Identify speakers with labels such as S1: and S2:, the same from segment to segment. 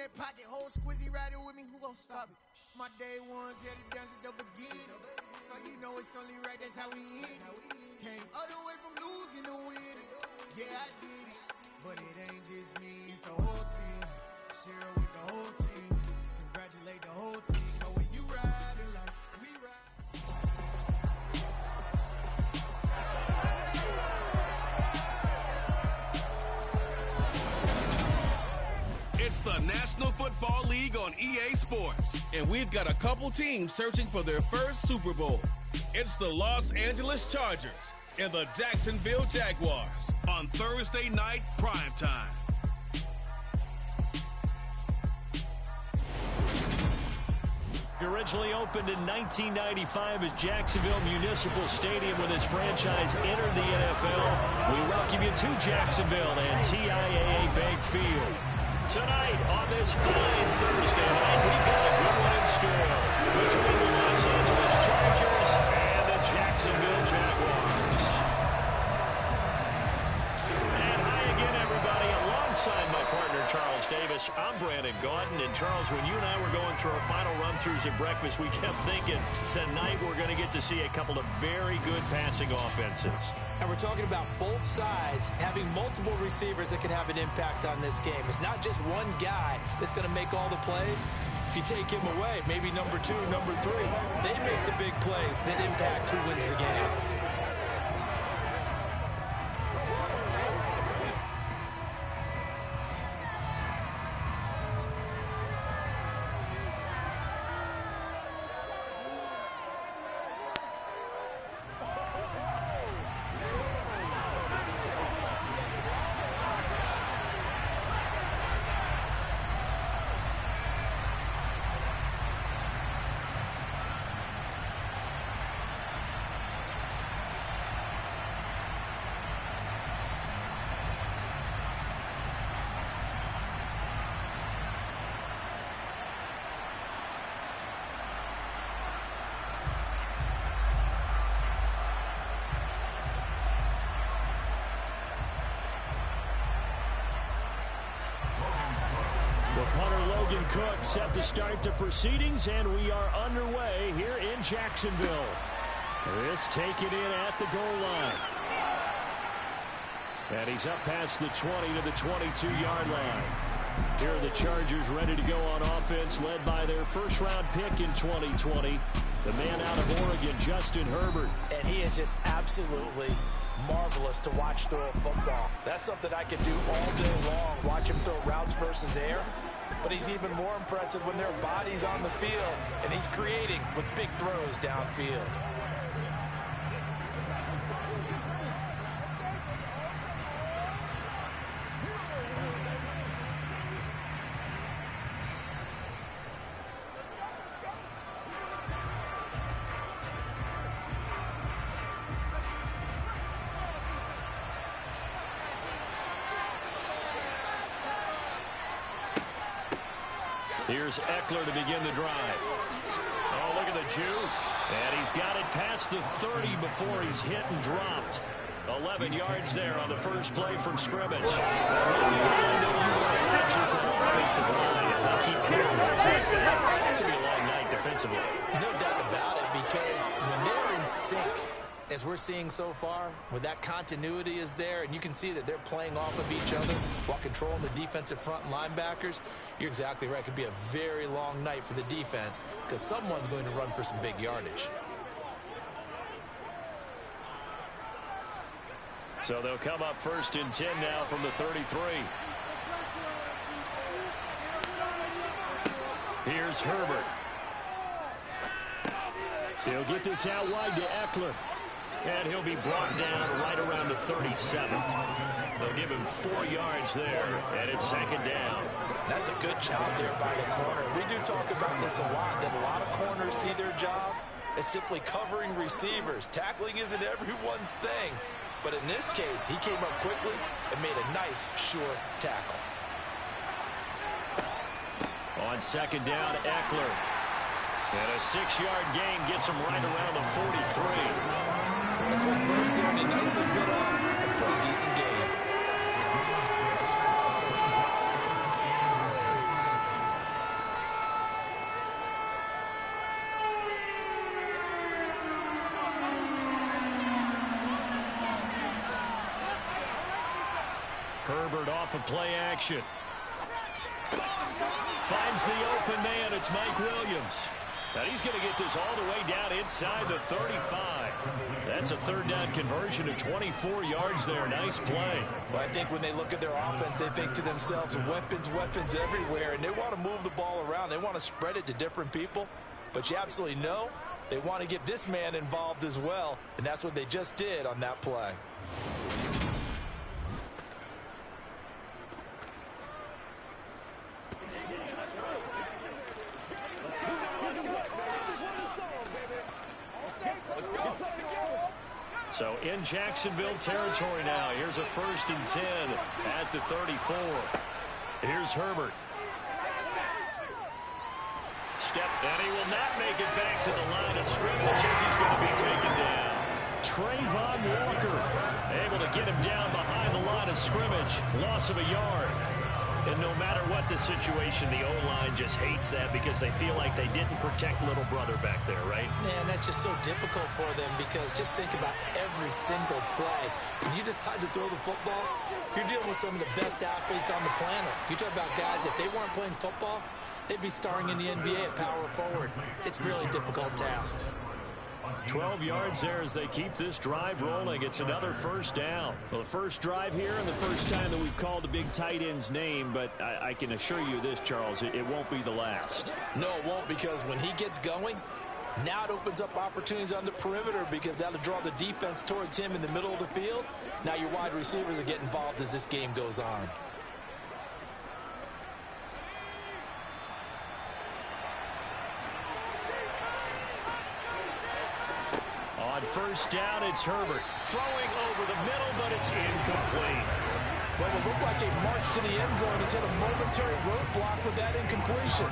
S1: that pocket, hold squizzy riding with me, who gon' stop it? My day ones headed down to the beginning, so you know it's only right, that's how we end it. Came all the way from losing to winning, yeah I did it, but it ain't just me, it's the whole team. Share it with the whole team, congratulate the whole team. Know when you riding like we ride.
S2: It's the National Football League on EA Sports, and we've got a couple teams searching for their first Super Bowl. It's the Los Angeles Chargers and the Jacksonville Jaguars on Thursday night primetime.
S3: Originally opened in 1995 as Jacksonville Municipal Stadium when this franchise entered the NFL. We welcome you to Jacksonville and TIAA Bank Field. Tonight, on this fine Thursday night, we've got a good one in store between the Los Angeles Chargers and the Jacksonville Jaguars. And hi again, everybody. Alongside my partner, Charles Davis, I'm Brandon Gaudin. And Charles, when you and I were going through our final run-throughs at breakfast, we kept thinking tonight we're going to get to see a couple of very good passing offenses.
S4: And we're talking about both sides having multiple receivers that can have an impact on this game. It's not just one guy that's going to make all the plays. If you take him away, maybe number 2, number 3, they make the big plays that impact who wins the game.
S3: Cook set to start the proceedings, and we are underway here in Jacksonville. This taken in at the goal line. And he's up past the 20 to the 22-yard line. Here are the Chargers ready to go on offense, led by their first-round pick in 2020, the man out of Oregon, Justin Herbert.
S4: And he is just absolutely marvelous to watch throw a football. That's something I could do all day long, watch him throw routes versus air. But he's even more impressive when their body's on the field, and he's creating with big throws downfield.
S3: Here's Eckler to begin the drive. Oh, look at the juke. And he's got it past the 30 before he's hit and dropped. 11 yards there on the first play from scrimmage. It's going to be a long night defensively.
S4: No doubt about it, because when they're in sync, as we're seeing so far, when that continuity is there, and you can see that they're playing off of each other while controlling the defensive front linebackers, you're exactly right. It could be a very long night for the defense because someone's going to run for some big yardage.
S3: So they'll come up first and 10 now from the 33. Here's Herbert. He'll get this out wide to Eckler. And he'll be brought down right around the 37. They'll give him 4 yards there, and it's second down.
S4: That's a good job there by the corner. We do talk about this a lot, that a lot of corners see their job as simply covering receivers. Tackling isn't everyone's thing. But in this case, he came up quickly and made a nice, sure tackle.
S3: On second down, Eckler. And a 6-yard gain gets him right around the 43.
S4: A quick burst there, and he nicely bit off a pretty decent gain.
S3: of play action. Finds the open man. It's Mike Williams. And he's going to get this all the way down inside the 35. That's a third down conversion of 24 yards there. Nice play.
S4: Well, I think when they look at their offense, they think to themselves, weapons, weapons everywhere. And they want to move the ball around. They want to spread it to different people. But you absolutely know they want to get this man involved as well. And that's what they just did on that play.
S3: So in Jacksonville territory now. Here's a 1st and 10 at the 34. Here's Herbert. Step, and he will not make it back to the line of scrimmage as he's going to be taken down. Trayvon Walker able to get him down behind the line of scrimmage. Loss of a yard. And no matter what the situation, the O-line just hates that because they feel like they didn't protect little brother back there, right?
S4: Man, that's just so difficult for them because just think about every single play. When you decide to throw the football, you're dealing with some of the best athletes on the planet. You talk about guys, if they weren't playing football, they'd be starring in the NBA at power forward. It's a really difficult task.
S3: 12 yards there as they keep this drive rolling. It's another first down. Well, the first drive here and the first time that we've called a big tight end's name, but I can assure you this, Charles, it won't be the last.
S4: No, it won't, because when he gets going, now it opens up opportunities on the perimeter because that'll draw the defense towards him in the middle of the field. Now your wide receivers will get involved as this game goes on.
S3: On first down, it's Herbert. Throwing over the middle, but it's incomplete.
S4: Well, it looked like a march to the end zone. He's hit a momentary roadblock with that incompletion.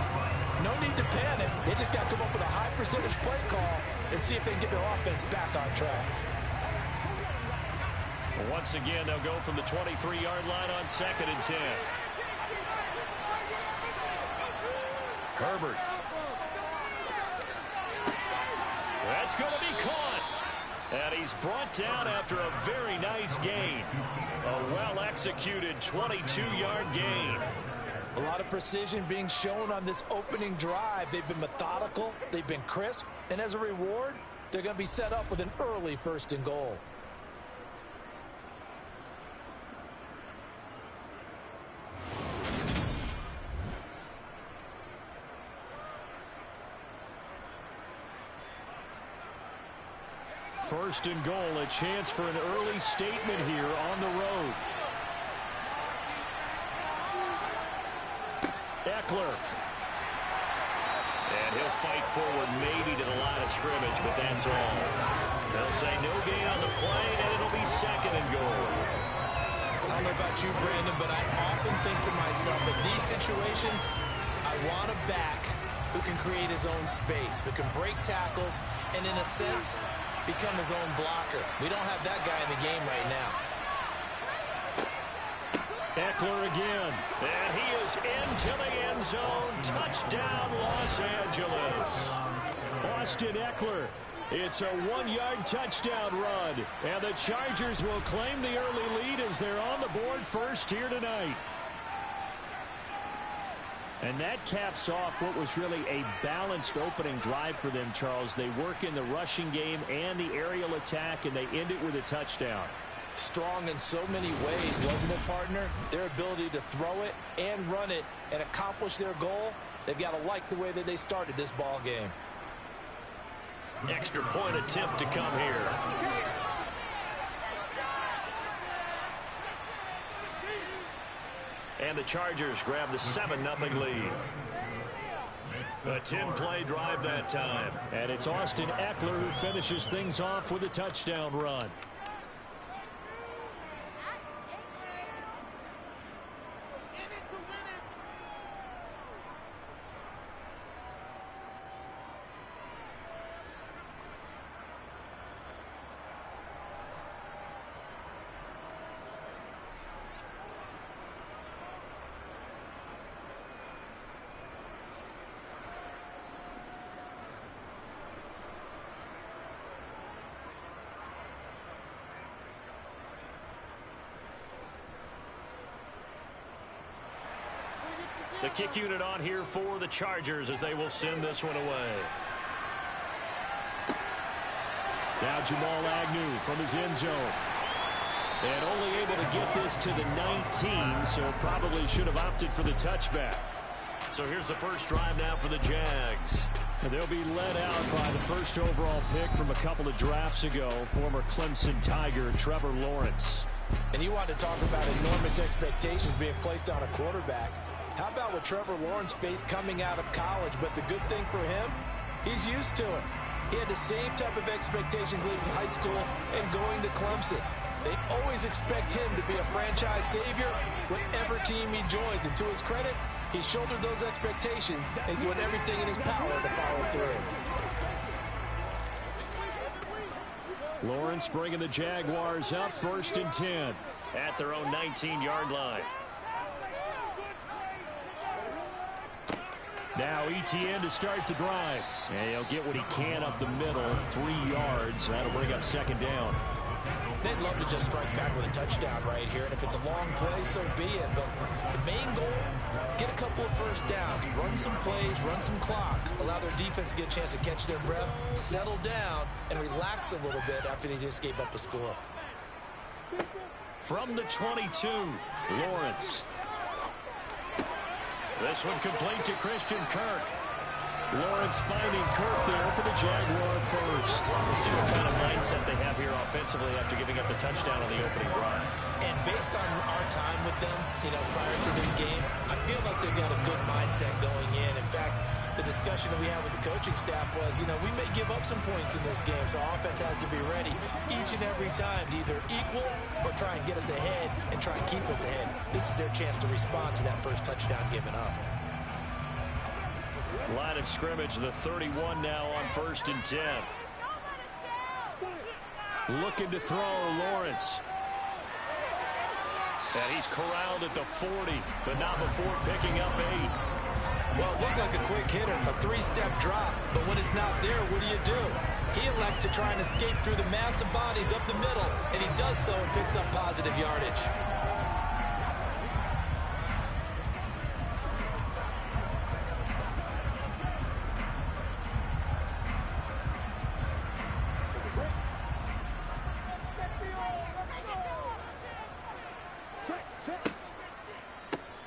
S4: No need to panic. They just got to come up with a high percentage play call and see if they can get their offense back on track.
S3: Well, once again, they'll go from the 23-yard line on 2nd and 10. Herbert. That's going to be caught. And he's brought down after a very nice gain. A well-executed 22-yard gain.
S4: A lot of precision being shown on this opening drive. They've been methodical. They've been crisp. And as a reward, they're going to be set up with an early 1st and goal.
S3: First and goal, a chance for an early statement here on the road. Eckler. And he'll fight forward maybe to the line of scrimmage, but that's all. They'll say no gain on the play, and it'll be 2nd and goal.
S4: I don't know about you, Brandon, but I often think to myself, in these situations, I want a back who can create his own space, who can break tackles, and in a sense, become his own blocker. We don't have that guy in the game right now.
S3: Eckler again. And he is into the end zone. Touchdown, Los Angeles. Austin Eckler. It's a 1-yard touchdown run. And the Chargers will claim the early lead as they're on the board first here tonight. And that caps off what was really a balanced opening drive for them, Charles. They work in the rushing game and the aerial attack, and they end it with a touchdown.
S4: Strong in so many ways, wasn't it, partner? Their ability to throw it and run it and accomplish their goal, they've got to like the way that they started this ball game.
S3: Extra point attempt to come here. And the Chargers grab the 7-0 lead. A 10-play drive that time. And it's Austin Eckler who finishes things off with a touchdown run. The kick unit on here for the Chargers as they will send this one away. Now Jamal Agnew from his end zone. And only able to get this to the 19, so probably should have opted for the touchback. So here's the first drive now for the Jags. And they'll be led out by the first overall pick from a couple of drafts ago, former Clemson Tiger Trevor Lawrence.
S4: And you want to talk about enormous expectations being placed on a quarterback. How about what Trevor Lawrence faced coming out of college? But the good thing for him, he's used to it. He had the same type of expectations leaving high school and going to Clemson. They always expect him to be a franchise savior whatever team he joins. And to his credit, he shouldered those expectations and is doing everything in his power to follow through.
S3: Lawrence bringing the Jaguars up 1st and 10 at their own 19-yard line. Now Etienne to start the drive. And he'll get what he can up the middle, 3 yards. That'll bring up 2nd down.
S4: They'd love to just strike back with a touchdown right here. And if it's a long play, so be it. But the main goal, get a couple of first downs. Run some plays, run some clock. Allow their defense to get a chance to catch their breath, settle down, and relax a little bit after they just gave up a score.
S3: From the 22, Lawrence. This one complete to Christian Kirk. Lawrence finding Kirk there for the Jaguar first. Let's see what kind of mindset they have here offensively after giving up the touchdown on the opening drive.
S4: And based on our time with them, prior to this game, I feel like they've got a good mindset going in. In fact, the discussion that we had with the coaching staff was, we may give up some points in this game, so offense has to be ready each and every time to either equal or try and get us ahead and try and keep us ahead. This is their chance to respond to that first touchdown given up.
S3: Line of scrimmage, the 31 now on 1st and 10. Looking to throw, Lawrence. And he's corralled at the 40, but not before picking up 8.
S4: Well, it looked like a quick hitter, a 3-step drop, but when it's not there, what do? He elects to try and escape through the massive bodies up the middle, and he does so and picks up positive yardage.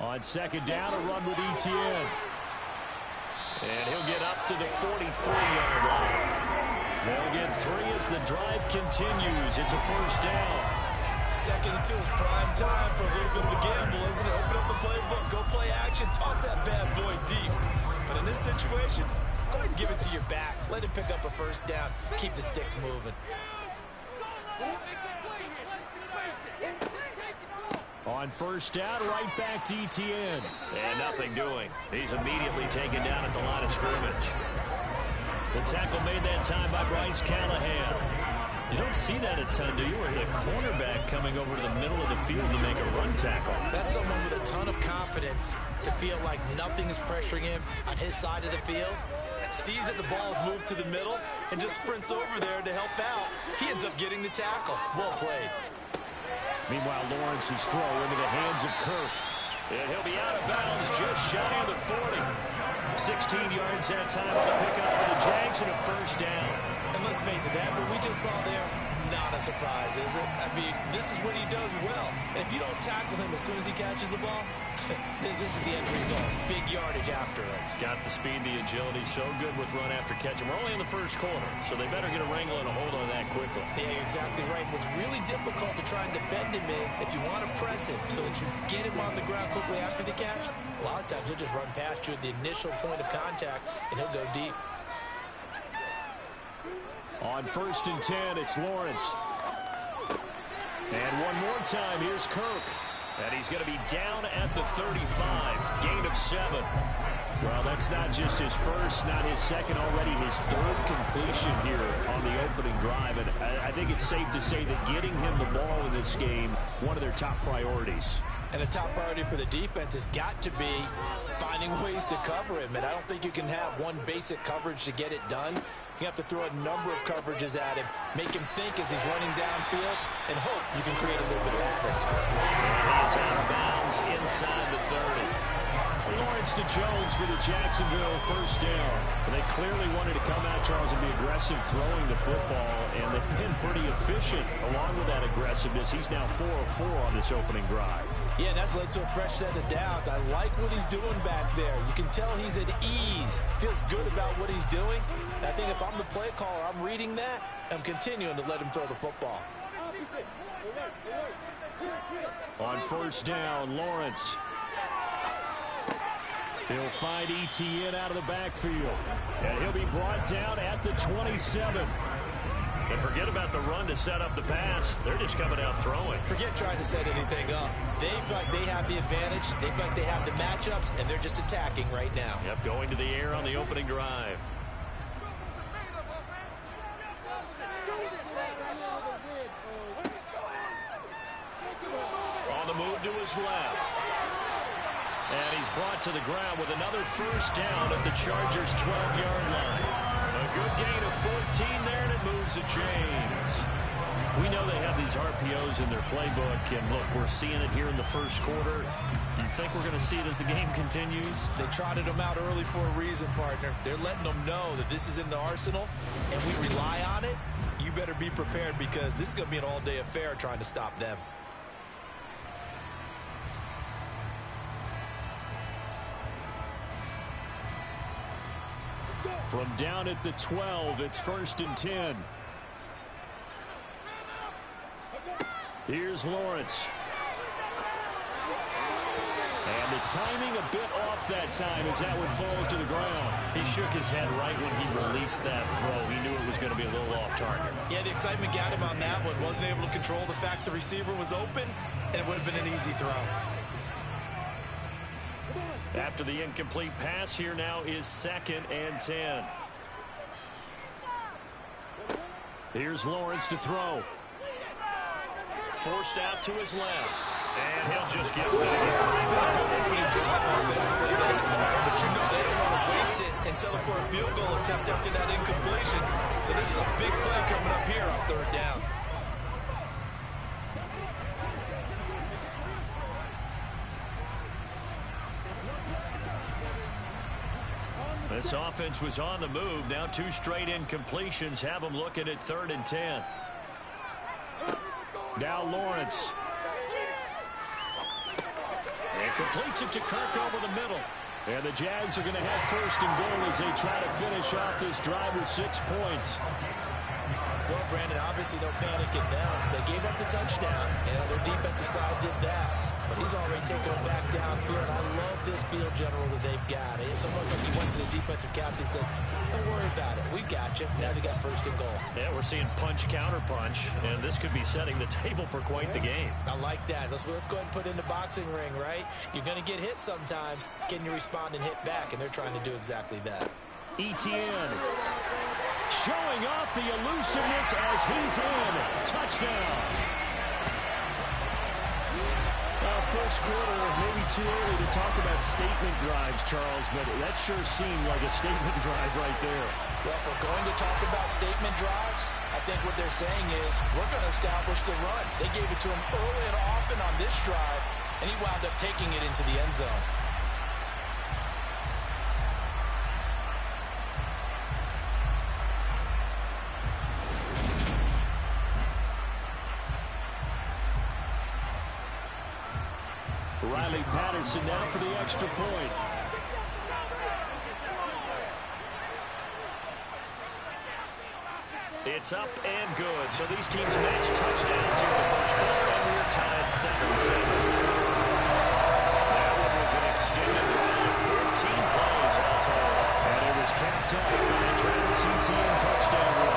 S3: On 2nd down, a run with Etienne. And he'll get up to the 43-yard line. They'll get 3 as the drive continues. It's a 1st down.
S4: 2nd and 2 is prime time for a little bit of a gamble, isn't it? Open up the playbook, go play action, toss that bad boy deep. But in this situation, go ahead and give it to your back. Let him pick up a 1st down. Keep the sticks moving.
S3: On 1st down, right back to Etienne. And nothing doing. He's immediately taken down at the line of scrimmage. The tackle made that time by Bryce Callahan. You don't see that a ton, do you? Or the cornerback coming over to the middle of the field to make a run tackle.
S4: That's someone with a ton of confidence to feel like nothing is pressuring him on his side of the field. Sees that the ball's moved to the middle and just sprints over there to help out. He ends up getting the tackle. Well played.
S3: Meanwhile, Lawrence's throw into the hands of Kirk. And he'll be out of bounds just shy of the 40. 16 yards that time on the pickup for the Jags and a 1st down.
S4: And let's face it, that what we just saw there, not a surprise, is it? I mean, this is what he does well. And if you don't tackle him as soon as he catches the ball, this is the end result. Big yardage after it.
S3: Got the speed, the agility, so good with run after catch. And we're only in the 1st quarter, so they better get a wrangle and a hold on that quickly.
S4: Yeah, you're exactly right. What's really difficult to try and defend him is if you want to press him so that you get him on the ground quickly after the catch, a lot of times he'll just run past you at the initial point of contact, and he'll go deep.
S3: On 1st and 10, it's Lawrence. And one more time, here's Kirk. And he's going to be down at the 35. Gain of 7. Well, that's not just his first, not his second, already his 3rd completion here on the opening drive. And I think it's safe to say that getting him the ball in this game, one of their top priorities.
S4: And the top priority for the defense has got to be finding ways to cover him. And I don't think you can have one basic coverage to get it done. You have to throw a number of coverages at him, make him think as he's running downfield, and hope you can create a little bit of havoc.
S3: He's out of bounds inside the 30. Lawrence to Jones for the Jacksonville first down. And they clearly wanted to come out, Charles, and be aggressive throwing the football, and they've been pretty efficient along with that aggressiveness. He's now 4 of 4 on this opening drive.
S4: Yeah, and that's led to a fresh set of downs. I like what he's doing back there. You can tell he's at ease. Feels good about what he's doing. And I think if I'm the play caller, I'm reading that, and I'm continuing to let him throw the football.
S3: On first down, Lawrence. He'll find ETN out of the backfield. And he'll be brought down at the 27. And forget about the run to set up the pass. They're just coming out throwing.
S4: Forget trying to set anything up. They feel like they have the advantage. They feel like they have the matchups, and they're just attacking right now.
S3: Yep, going to the air on the opening drive. On the move to his left. And he's brought to the ground with another first down at the Chargers' 12-yard line. A good gain of 14 there, and it moves the chains. We know they have these RPOs in their playbook, and look, we're seeing it here in the first quarter. You think we're going to see it as the game continues?
S4: They trotted them out early for a reason, partner. They're letting them know that this is in the arsenal, and we rely on it. You better be prepared because this is going to be an all-day affair trying to stop them.
S3: From down at the 12, it's 1st and 10. Here's Lawrence. And the timing a bit off that time as that one falls to the ground. He shook his head right when he released that throw. He knew it was going to be a little off target.
S4: Yeah, the excitement got him on that one. Wasn't able to control the fact the receiver was open, and it would have been an easy throw.
S3: After the incomplete pass, here now is 2nd and 10. Here's Lawrence to throw. Forced out to his left. And he'll just get rid of it.
S4: It's been a good opening drive offensively thus far, but you know they don't want to waste it and settle for a field goal attempt after that incompletion. So this is a big play coming up here on 3rd down.
S3: This offense was on the move. Now 2 straight incompletions have them looking at 3rd and 10. Now Lawrence. And completes it to Kirk over the middle. And the Jags are going to have 1st and goal as they try to finish off this drive with 6 points.
S4: Well, Brandon, obviously no panic in them. They gave up the touchdown, and their defensive side did that. But he's already taken them back downfield. I love this field general that they've got. It's almost like he went to the defensive captain and said, don't worry about it. We got you. Now they got 1st and goal.
S3: Yeah, we're seeing punch, counter punch, and this could be setting the table for quite the game.
S4: I like that. Let's go ahead and put it in the boxing ring, right? You're going to get hit sometimes. Can you respond and hit back? And they're trying to do exactly that.
S3: ETN showing off the elusiveness as he's in. Touchdown. First quarter, maybe too early to talk about statement drives, Charles, but that sure seemed like a statement drive right there.
S4: Well, if we're going to talk about statement drives, I think what they're saying is we're going to establish the run. They gave it to him early and often on this drive, and he wound up taking it into the end zone.
S3: Riley Patterson now for the extra point. It's up and good. So these teams match touchdowns here in the first quarter, and we're tied 7-7. That one was an extended drive, 14 plays all total. And it was capped off by a Travis Etienne touchdown run.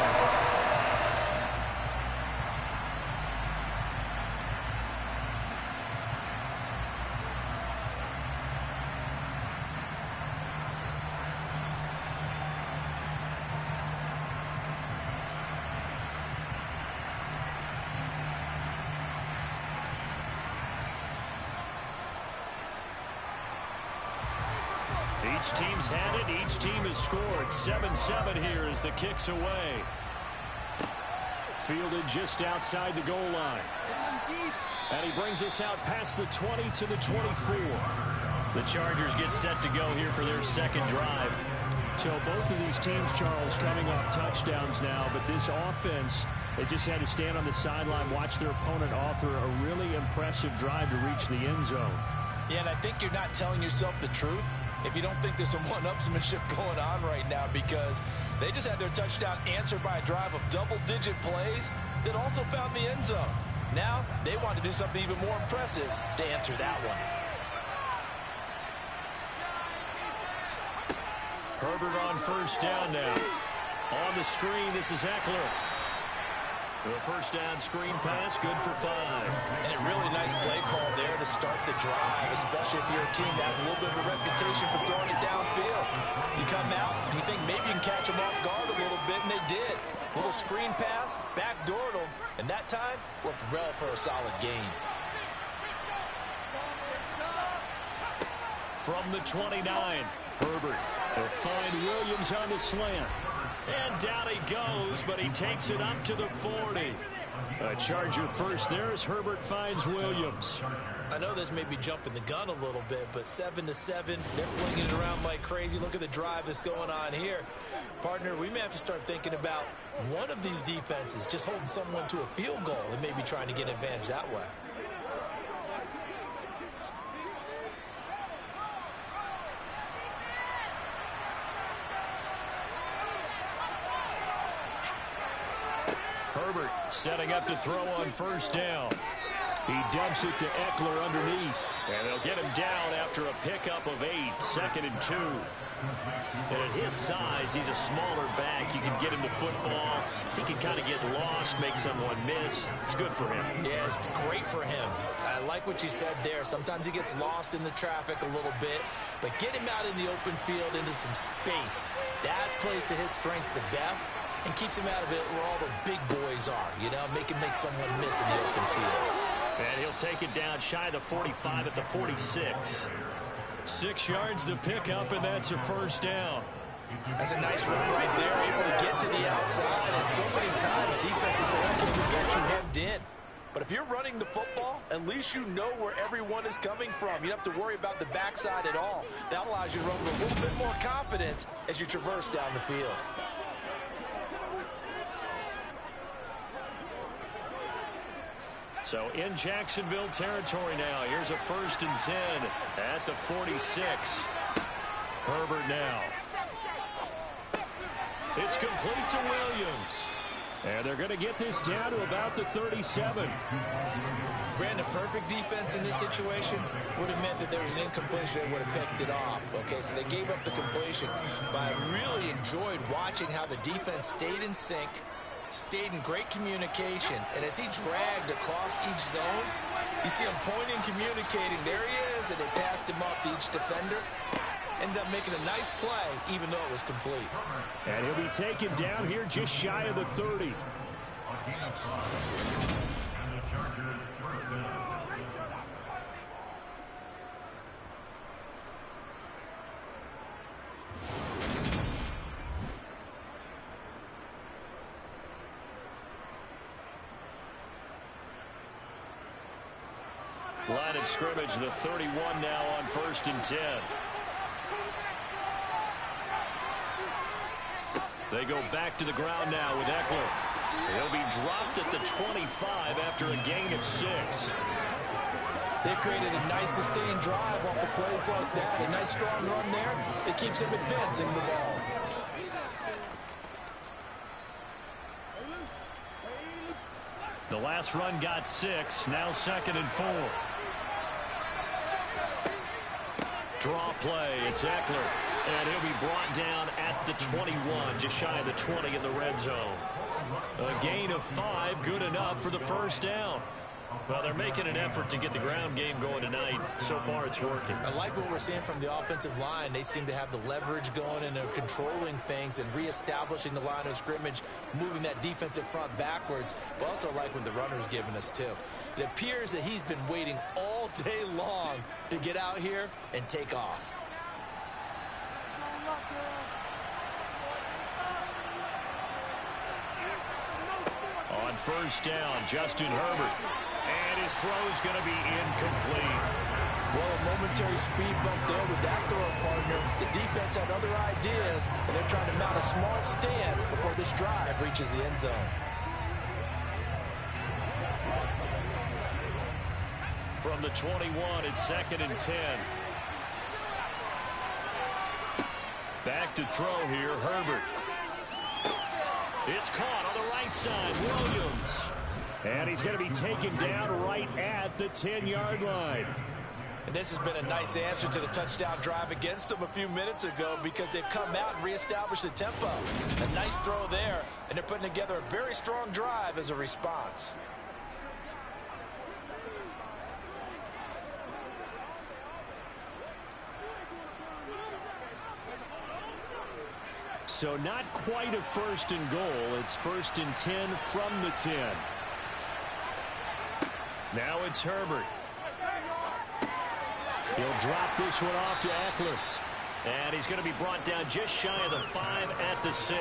S3: Each team's had it. Each team has scored. 7-7 here as the kick's away. Fielded just outside the goal line. And he brings us out past the 20 to the 24. The Chargers get set to go here for their second drive.
S5: So both of these teams, Charles, coming off touchdowns now, but this offense, they just had to stand on the sideline, watch their opponent offer a really impressive drive to reach the end zone.
S4: Yeah, and I think you're not telling yourself the truth if you don't think there's some one-upsmanship going on right now, because they just had their touchdown answered by a drive of double-digit plays that also found the end zone. Now they want to do something even more impressive to answer that one.
S3: Herbert on first down now. On the screen, this is Eckler. The first down screen pass, good for 5.
S4: And a really nice play call there to start the drive, especially if you're a team that has a little bit of a reputation for throwing it downfield. You come out and you think maybe you can catch them off guard a little bit, and they did. Little screen pass, backdoored them, and that time worked well for a solid gain.
S3: From the 29, Herbert will find Williams on the slant. And down he goes, but he takes it up to the 40. A Charger first there as Herbert finds Williams.
S4: I know this may be jumping the gun a little bit, but 7-7, they're flinging it around like crazy. Look at the drive that's going on here. Partner, we may have to start thinking about one of these defenses just holding someone to a field goal and maybe trying to get an advantage that way.
S3: Herbert setting up to throw on first down. He dumps it to Eckler underneath. And they'll get him down after a pickup of 8, 2nd and 2. And at his size, he's a smaller back. You can get him the football. He can kind of get lost, make someone miss. It's good for him.
S4: Yeah, it's great for him. I like what you said there. Sometimes he gets lost in the traffic a little bit, but get him out in the open field into some space. That plays to his strengths the best and keeps him out of it where all the big boys are, you know, make someone miss in the open field.
S3: And he'll take it down shy of the 45 at the 46. 6 yards the pickup, and that's a first down.
S4: That's a nice run right there, able to get to the outside. And so many times defenses say, okay, we got you hemmed in. But if you're running the football, at least you know where everyone is coming from. You don't have to worry about the backside at all. That allows you to run with a little bit more confidence as you traverse down the field.
S3: So in Jacksonville territory now. Here's a 1st and 10 at the 46. Herbert now. It's complete to Williams. And they're going to get this down to about the 37.
S4: Brandon, perfect defense in this situation would have meant that there was an incompletion. They would have picked it off. Okay, so they gave up the completion. But I really enjoyed watching how the defense stayed in sync, stayed in great communication, and as he dragged across each zone, you see him pointing, communicating. There he is, and they passed him up to each defender. Ended up making a nice play, even though it was complete.
S5: And he'll be taken down here just shy of the 30.
S3: Line of scrimmage, the 31 now on 1st and 10. They go back to the ground now with Eckler. He'll be dropped at the 25 after a gain of 6.
S4: They've created a nice sustained drive off of plays like that. A nice strong run there. It keeps them advancing the ball.
S3: The last run got 6. Now 2nd and 4. Draw play. It's Eckler. And he'll be brought down at the 21, just shy of the 20 in the red zone. A gain of 5, good enough for the first down. Well, they're making an effort to get the ground game going tonight. So far, it's working.
S4: I like what we're seeing from the offensive line. They seem to have the leverage going, and they're controlling things and reestablishing the line of scrimmage, moving that defensive front backwards. But also like what the runner's giving us, too. It appears that he's been waiting all day long to get out here and take off.
S3: On first down, Justin Herbert. And his throw's going to be incomplete.
S4: Well, a momentary speed bump there with that throw partner. The defense had other ideas, and they're trying to mount a small stand before this drive reaches the end zone.
S3: From the 21, it's 2nd and 10. Back to throw here, Herbert. It's caught on the right side, Williams. And he's going to be taken down right at the 10-yard line.
S4: And this has been a nice answer to the touchdown drive against them a few minutes ago because they've come out and reestablished the tempo. A nice throw there, and they're putting together a very strong drive as a response.
S5: So not quite a 1st and goal. It's 1st and 10 from the 10. Now it's Herbert. He'll drop this one off to Eckler. And he's going to be brought down just shy of the 5 at the 6.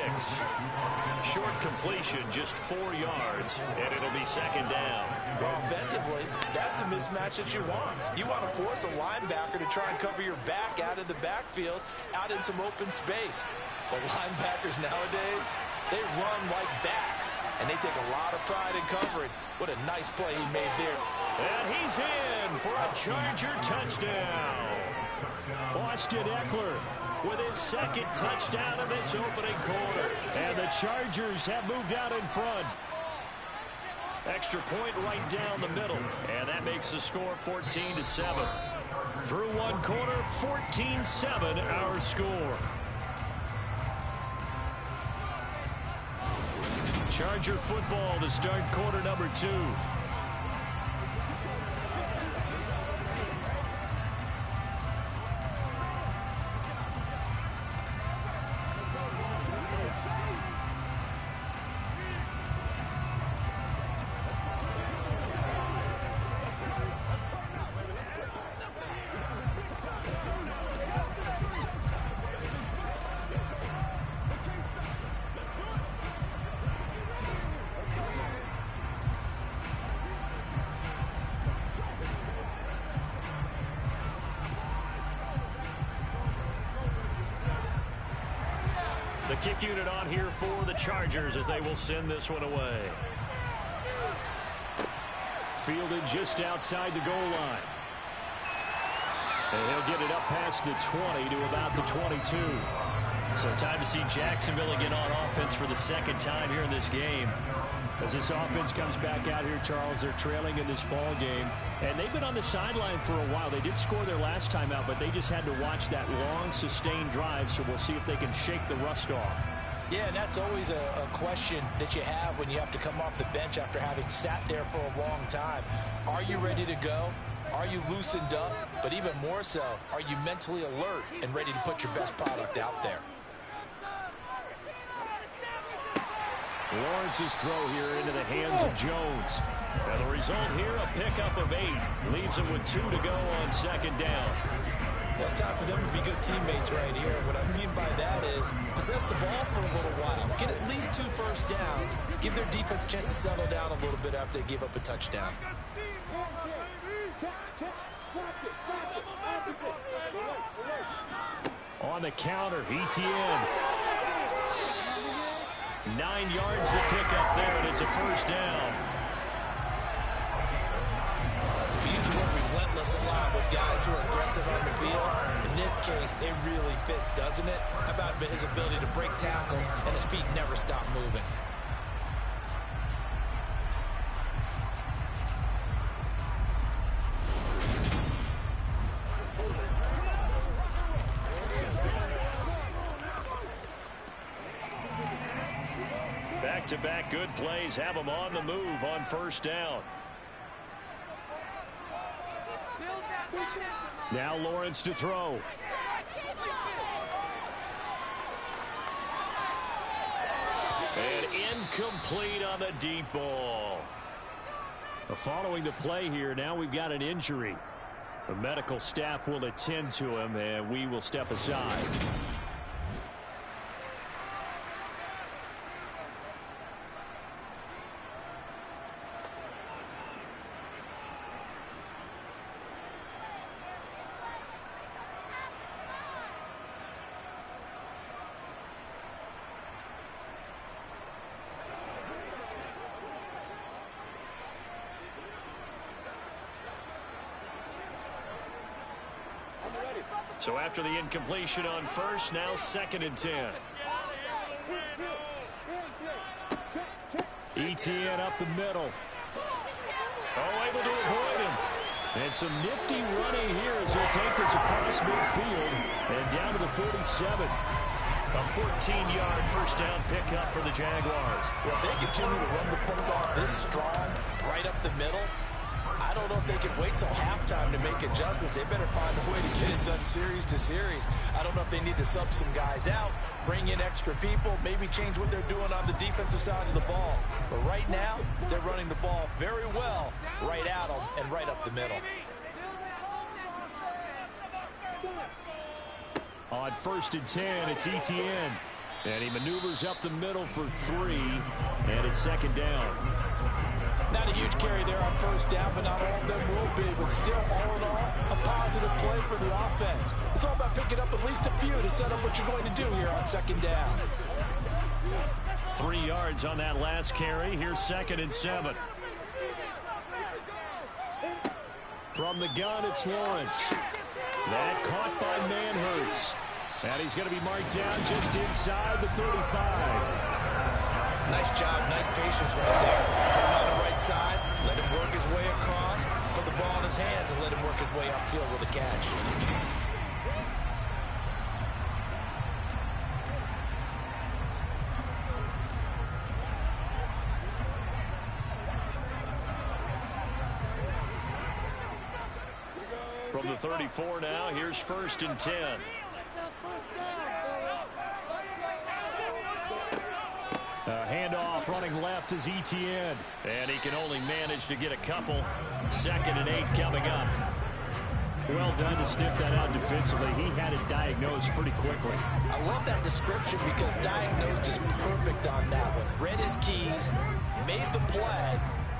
S5: Short completion, just 4 yards, and it'll be 2nd down.
S4: Well, offensively, that's the mismatch that you want. You want to force a linebacker to try and cover your back out of the backfield, out in some open space. The linebackers nowadays, they run like backs, and they take a lot of pride in covering. What a nice play he made there.
S3: And he's in for a Charger touchdown.
S5: Austin Eckler with his 2nd touchdown of this opening quarter. And the Chargers have moved out in front.
S3: Extra point right down the middle. And that makes the score 14-7.
S5: Through one quarter, 14-7 our score. Charger football to start quarter number 2.
S3: The kick unit on here for the Chargers as they will send this one away.
S5: Fielded just outside the goal line. And he'll get it up past the 20 to about the 22.
S3: So time to see Jacksonville again on offense for the 2nd time here in this game.
S5: As this offense comes back out here, Charles, they're trailing in this ball game. And they've been on the sideline for a while. They did score their last time out, but they just had to watch that long, sustained drive. So we'll see if they can shake the rust off.
S4: Yeah, and that's always a question that you have when you have to come off the bench after having sat there for a long time. Are you ready to go? Are you loosened up? But even more so, are you mentally alert and ready to put your best product out there?
S5: Lawrence's throw here into the hands of Jones.
S3: And the result here, a pickup of 8. Leaves them with 2 to go on 2nd down.
S4: Well, it's time for them to be good teammates right here. What I mean by that is possess the ball for a little while. Get at least 2 first downs. Give their defense a chance to settle down a little bit after they give up a touchdown.
S5: On the counter, ETN. 9 yards to pick up there, and it's a 1st down.
S4: We use the word relentless a lot with guys who are aggressive on the field. In this case, it really fits, doesn't it? How about his ability to break tackles and his feet never stop moving?
S3: Back-to-back good plays have them on the move on 1st down.
S5: Now Lawrence to throw.
S3: And incomplete on the deep ball.
S5: Following the play here, now we've got an injury. The medical staff will attend to him, and we will step aside.
S3: So after the incompletion on first, now 2nd and 10.
S5: ETN up the middle.
S3: Oh, able to avoid him.
S5: And some nifty running here as he'll take this across midfield and down to the 47.
S3: A 14-yard first down pickup for the Jaguars.
S4: Well, if they continue to run the football this strong, right up the middle, I don't know if they can wait till halftime to make adjustments. They better find a way to get it done series to series. I don't know if they need to sub some guys out, bring in extra people, maybe change what they're doing on the defensive side of the ball. But right now, they're running the ball very well right at them and right up the middle.
S5: On 1st and 10, it's ETN. And he maneuvers up the middle for 3, and it's 2nd down.
S4: Not a huge carry there on first down, but not all of them will be. But still, all in all, a positive play for the offense. It's all about picking up at least a few to set up what you're going to do here on 2nd down.
S3: 3 yards on that last carry. Here's 2nd and 7.
S5: From the gun, it's Lawrence. That caught by Manhurts. And he's going to be marked down just inside the 35.
S4: Nice job, nice patience right there. Put him on the right side, let him work his way across, put the ball in his hands, and let him work his way upfield with a catch.
S3: From the 34 now, here's 1st and 10.
S5: Handoff running left is ETN.
S3: And he can only manage to get a couple. 2nd and 8 coming up.
S5: Well done to sniff that out defensively. He had it diagnosed pretty quickly.
S4: I love that description because diagnosed is perfect on that one. Read his keys, made the play,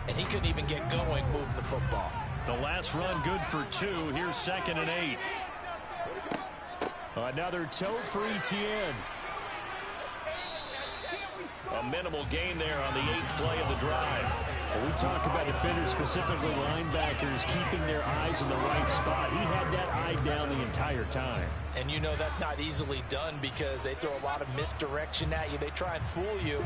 S4: and he couldn't even get going, moving the football.
S3: The last run good for 2. Here's 2nd and 8.
S5: Another tote for ETN.
S3: A minimal gain there on the 8th play of the drive.
S5: When we talk about defenders, specifically linebackers, keeping their eyes in the right spot. He had that eye down the entire time.
S4: And you know that's not easily done because they throw a lot of misdirection at you. They try and fool you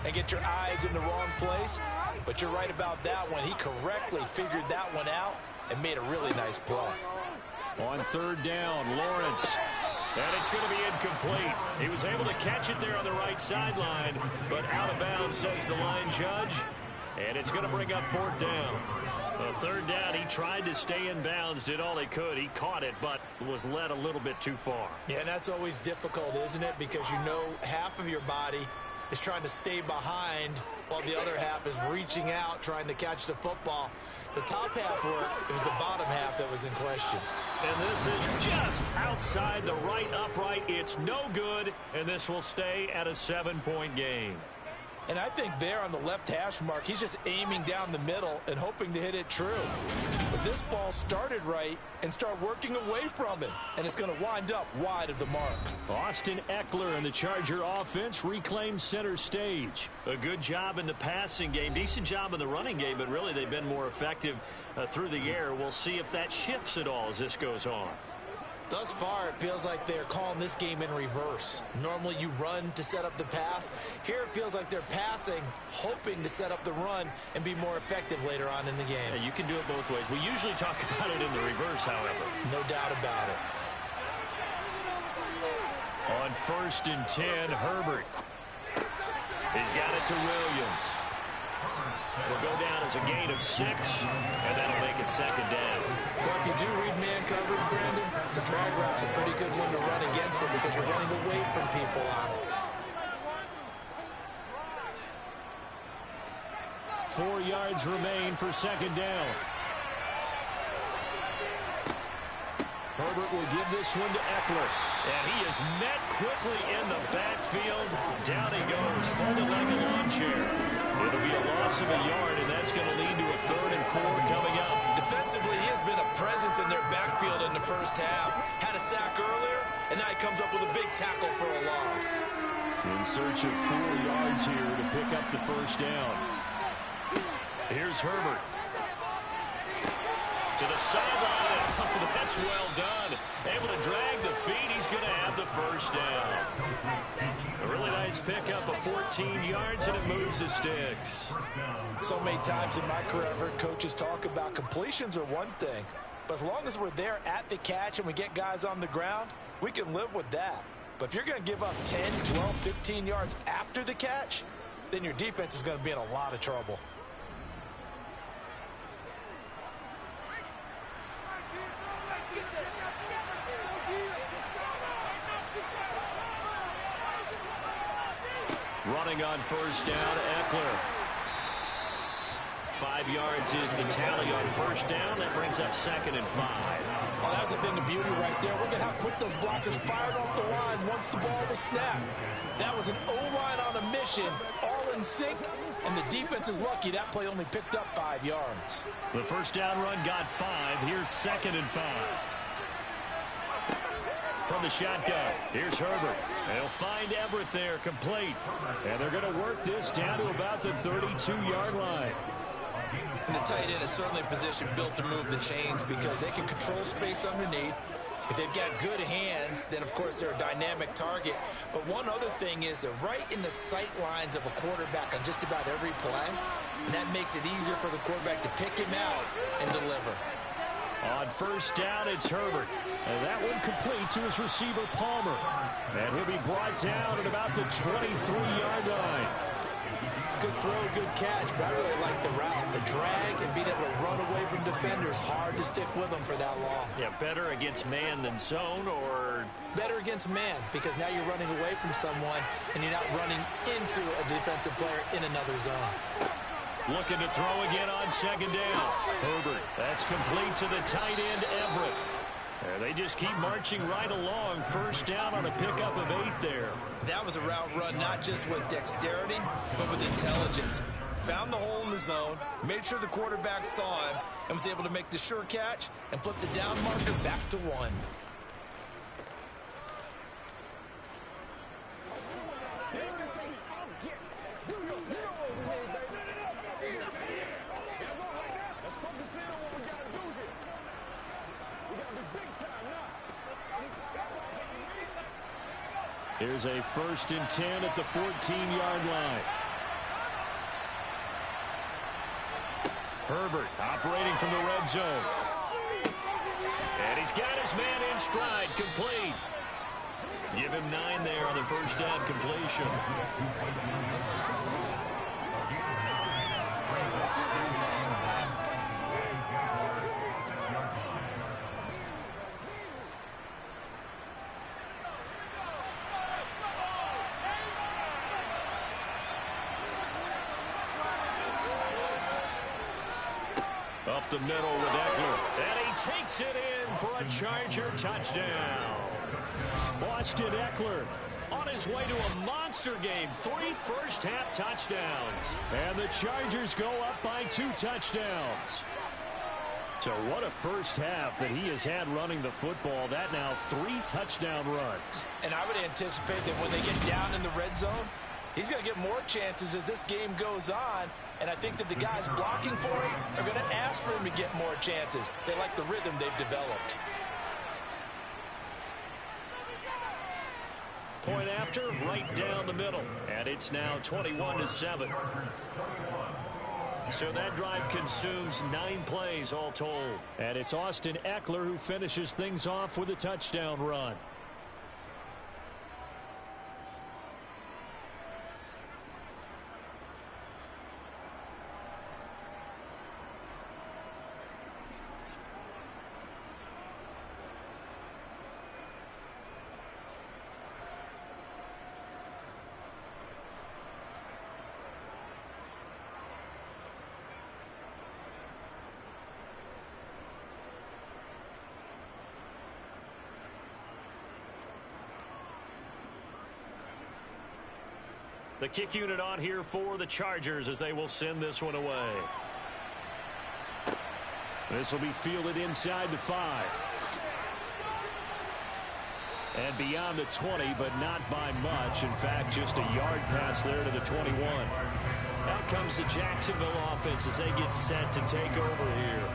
S4: and get your eyes in the wrong place. But you're right about that one. He correctly figured that one out and made a really nice play.
S5: On 3rd down, Lawrence.
S3: And it's going to be incomplete. He was able to catch it there on the right sideline, but out of bounds, says the line judge. And it's going to bring up 4th down. 3rd down, he tried to stay in bounds, did all he could. He caught it, but was led a little bit too far.
S4: Yeah, and that's always difficult, isn't it? Because you know half of your body is trying to stay behind while the other half is reaching out, trying to catch the football. The top half worked. It was the bottom half that was in question.
S3: And this is just outside the right upright. It's no good, and this will stay at a 7-point game.
S4: And I think there on the left hash mark, he's just aiming down the middle and hoping to hit it true. But this ball started right and started working away from it, and it's going to wind up wide of the mark.
S5: Austin Eckler and the Charger offense reclaimed center stage.
S3: A good job in the passing game, decent job in the running game, but really they've been more effective through the air. We'll see if that shifts at all as this goes on.
S4: Thus far, it feels like they're calling this game in reverse. Normally you run to set up the pass. Here it feels like they're passing, hoping to set up the run and be more effective later on in the game.
S3: Yeah, you can do it both ways. We usually talk about it in the reverse, however.
S4: No doubt about it.
S3: On 1st and 10, Herbert. He's got it to Williams. Will go down as a gain of 6, and that'll make it 2nd down.
S4: Well, if you do read man coverage, Brandon, the drag route's a pretty good one to run against it because you're running away from people on it.
S5: 4 yards remain for 2nd down. Herbert will give this one to Eckler.
S3: And he is met quickly in the backfield. Down he goes, folded like a lawn chair. It'll be a loss of a yard, and that's going to lead to a 3rd and 4 coming up.
S4: Defensively, he has been a presence in their backfield in the first half. Had a sack earlier, and now he comes up with a big tackle for a loss.
S5: In search of 4 yards here to pick up the 1st down.
S3: Here's Herbert. To the sideline. Oh, that's well done. Able to drag the feet. He's going to have the first down. A really nice pickup of 14 yards, and it moves the sticks.
S4: So many times in my career, I've heard coaches talk about completions are one thing. But as long as we're there at the catch and we get guys on the ground, we can live with that. But if you're going to give up 10, 12, 15 yards after the catch, then your defense is going to be in a lot of trouble.
S3: Running on first down, Eckler. 5 yards is the tally on first down. That brings up 2nd and 5.
S4: Well, that's been the beauty right there. Look at how quick those blockers fired off the line once the ball was snapped. That was an O-line on a mission, all in sync, and the defense is lucky that play only picked up 5 yards.
S3: The first down run got 5. Here's 2nd and 5. From the shotgun, here's Herbert. They'll find Everett there, complete. And they're going to work this down to about the 32-yard line.
S4: And the tight end is certainly a position built to move the chains because they can control space underneath. If they've got good hands, then, of course, they're a dynamic target. But one other thing is they're right in the sight lines of a quarterback on just about every play. And that makes it easier for the quarterback to pick him out and deliver.
S3: On first down, it's Herbert. And that one complete to his receiver, Palmer. And he'll be brought down at about the 23-yard line.
S4: Good throw, good catch, but I really like the route. The drag and being able to run away from defenders, hard to stick with them for that long.
S3: Yeah, better against man than zone, or?
S4: Better against man, because now you're running away from someone and you're not running into a defensive player in another zone.
S3: Looking to throw again on 2nd down. Herbert, that's complete to the tight end, Everett. And they just keep marching right along. First down on a pickup of 8 there.
S4: That was a route run not just with dexterity, but with intelligence. Found the hole in the zone, made sure the quarterback saw him, and was able to make the sure catch and flip the down marker back to 1.
S3: Here's a 1st and 10 at the 14-yard line. Herbert operating from the red zone. And he's got his man in stride, complete. Give him 9 there on the first down completion. Up the middle with Eckler. And he takes it in for a Charger touchdown. Austin Eckler on his way to a monster game. 3 first-half touchdowns. And the Chargers go up by 2 touchdowns. So what a first half that he has had running the football. That now 3 touchdown runs.
S4: And I would anticipate that when they get down in the red zone, he's going to get more chances as this game goes on. And I think that the guys blocking for him are going to ask for him to get more chances. They like the rhythm they've developed.
S3: Point after, right down the middle. And it's now 21-7. So that drive consumes 9 plays all told. And it's Austin Eckler who finishes things off with a touchdown run. The kick unit on here for the Chargers as they will send this one away. This will be fielded inside the 5. And beyond the 20, but not by much. In fact, just a yard pass there to the 21. Out comes the Jacksonville offense as they get set to take over here.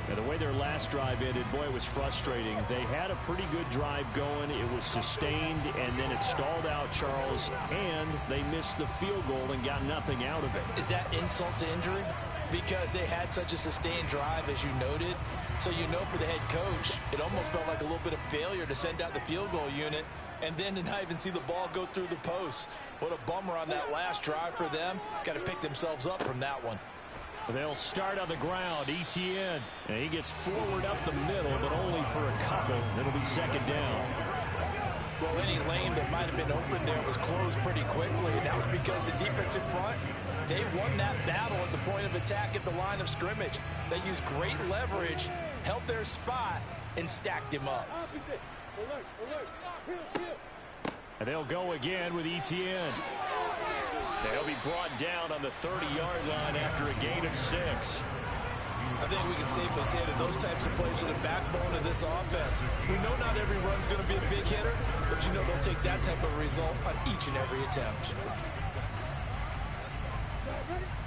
S5: And the way their last drive ended, boy, it was frustrating. They had a pretty good drive going. It was sustained, and then it stalled out, Charles, and they missed the field goal and got nothing out of it.
S4: Is that insult to injury? Because they had such a sustained drive, as you noted. So you know for the head coach, it almost felt like a little bit of failure to send out the field goal unit and then to not even see the ball go through the post. What a bummer on that last drive for them. Got to pick themselves up from that one.
S5: They'll start on the ground. Etienne, and he gets forward up the middle, but only for a couple. It'll be second down.
S4: Well, any lane that might have been open there was closed pretty quickly, and that was because the defensive front, they won that battle at the point of attack at the line of scrimmage. They used great leverage, held their spot, and stacked him up.
S5: And they'll go again with Etienne. They'll be brought down on the 30-yard line after a gain of 6.
S4: I think we can safely say that those types of plays are the backbone of this offense. We know not every run's going to be a big hitter, but you know they'll take that type of result on each and every attempt.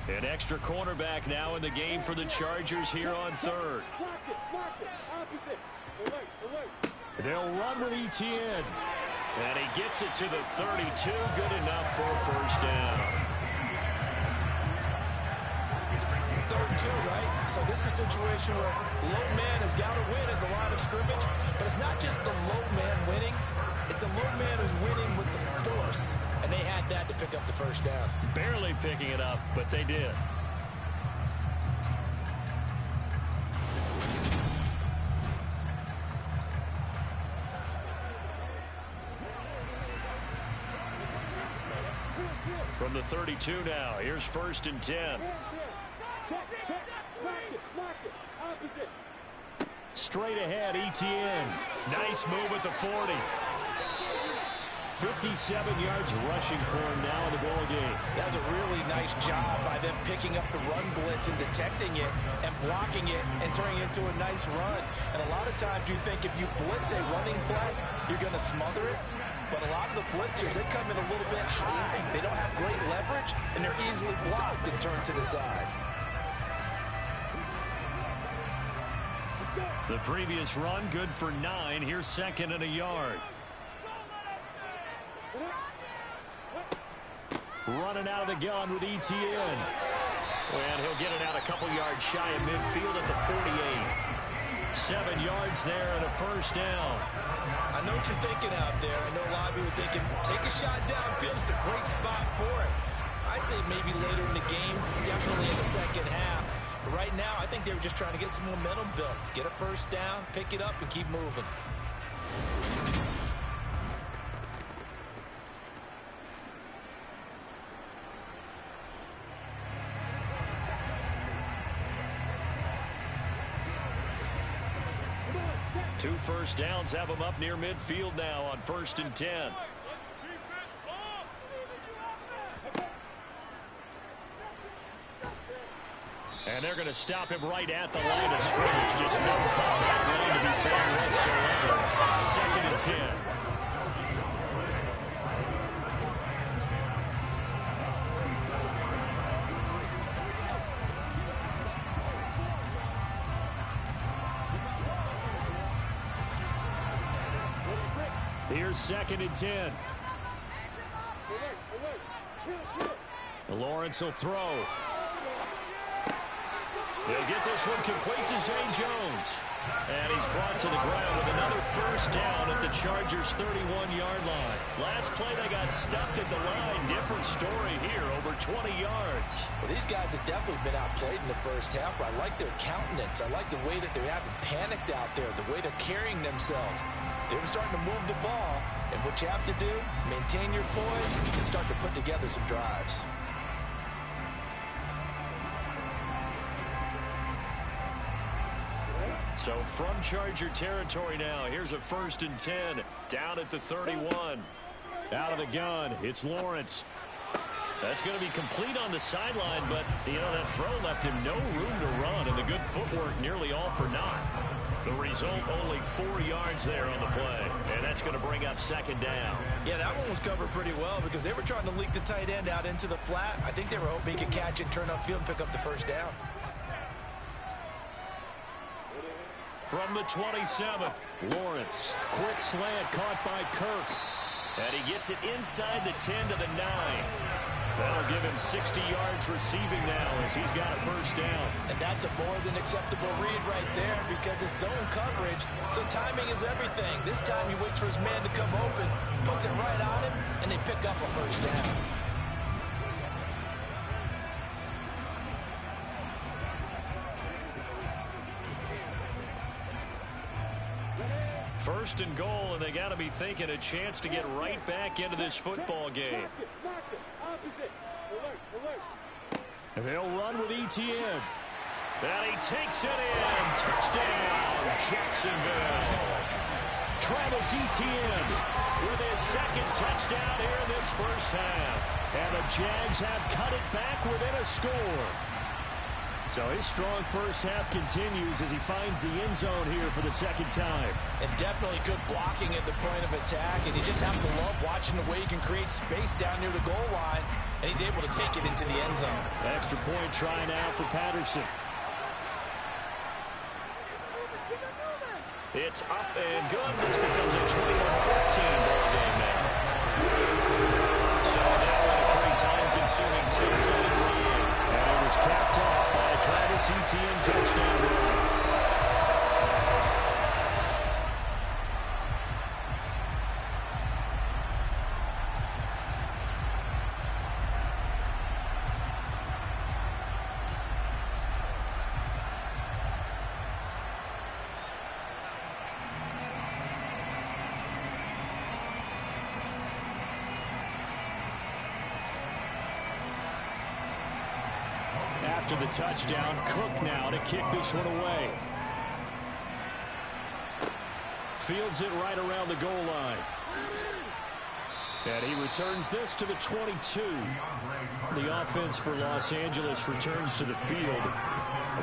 S5: An extra cornerback now in the game for the Chargers here on third. They'll run with Etienne. And he gets it to the 32. Good enough for a first down.
S4: 3rd and 2, right? So this is a situation where low man has got to win at the line of scrimmage. But it's not just the low man winning. It's the low man who's winning with some force. And they had that to pick up the first down.
S5: Barely picking it up, but they did. From the 32 now, here's 1st and 10. Straight ahead, Etienne. Nice move at the 40. 57 yards rushing for him now in the ball game.
S4: That's a really nice job by them picking up the run blitz and detecting it and blocking it and turning it into a nice run. And a lot of times you think if you blitz a running play, you're going to smother it. But a lot of the blitzers, they come in a little bit high. They don't have great leverage, and they're easily blocked and turned to the side.
S5: The previous run, good for 9. Here's 2nd and a yard. Running out of the gun with Etienne. And he'll get it out a couple yards shy of midfield at the 48. 7 yards there and a first down.
S4: I know what you're thinking out there. I know a lot of you are thinking, take a shot downfield. It's a great spot for it. I'd say maybe later in the game, definitely in the second half. But right now, I think they were just trying to get some momentum built. Get a first down, pick it up, and keep moving.
S5: Two first downs have them up near midfield now on 1st and 10. And they're going to stop him right at the line of scrimmage. Just no comeback line to be found whatsoever. 2nd and 10. Here's 2nd and 10. Lawrence will throw. He'll get this one complete to Zay Jones. And he's brought to the ground with another first down at the Chargers' 31-yard line. Last play, they got stuffed at the line. Different story here, over 20 yards.
S4: Well, these guys have definitely been outplayed in the first half. I like their countenance. I like the way that they haven't panicked out there, the way they're carrying themselves. They're starting to move the ball. And what you have to do, maintain your poise and start to put together some drives.
S5: So from Charger territory now, here's a 1st and 10 down at the 31. Out of the gun, it's Lawrence. That's going to be complete on the sideline, but, that throw left him no room to run, and the good footwork nearly all for naught. The result, only 4 yards there on the play, and that's going to bring up 2nd down.
S4: Yeah, that one was covered pretty well because they were trying to leak the tight end out into the flat. I think they were hoping he could catch it, turn upfield, and pick up the first down.
S3: From the 27, Lawrence. Quick slant caught by Kirk. And he gets it inside the 10 to the 9. That'll give him 60 yards receiving now as he's got a first down.
S4: And that's a more than acceptable read right there because it's zone coverage, so timing is everything. This time he waits for his man to come open, puts it right on him, and they pick up a first down.
S3: First and goal, and they got to be thinking a chance to get right back into this football game. And they'll run with ETN. And he takes it in. Touchdown, Jacksonville. Travis Etienne with his second touchdown here in this first half. And the Jags have cut it back within a score. So his strong first half continues as he finds the end zone here for the second time.
S4: And definitely good blocking at the point of attack. And you just have to love watching the way he can create space down near the goal line. And he's able to take it into the end zone.
S3: Extra point try now for Patterson. It's up and good. This becomes a 21-14 ball game now. So now in a pretty time-consuming 2-minute drive. And it was capped off by a Travis Etienne touchdown run. After the touchdown, Cook now to kick this one away. Fields it right around the goal line. And he returns this to the 22. The offense for Los Angeles returns to the field.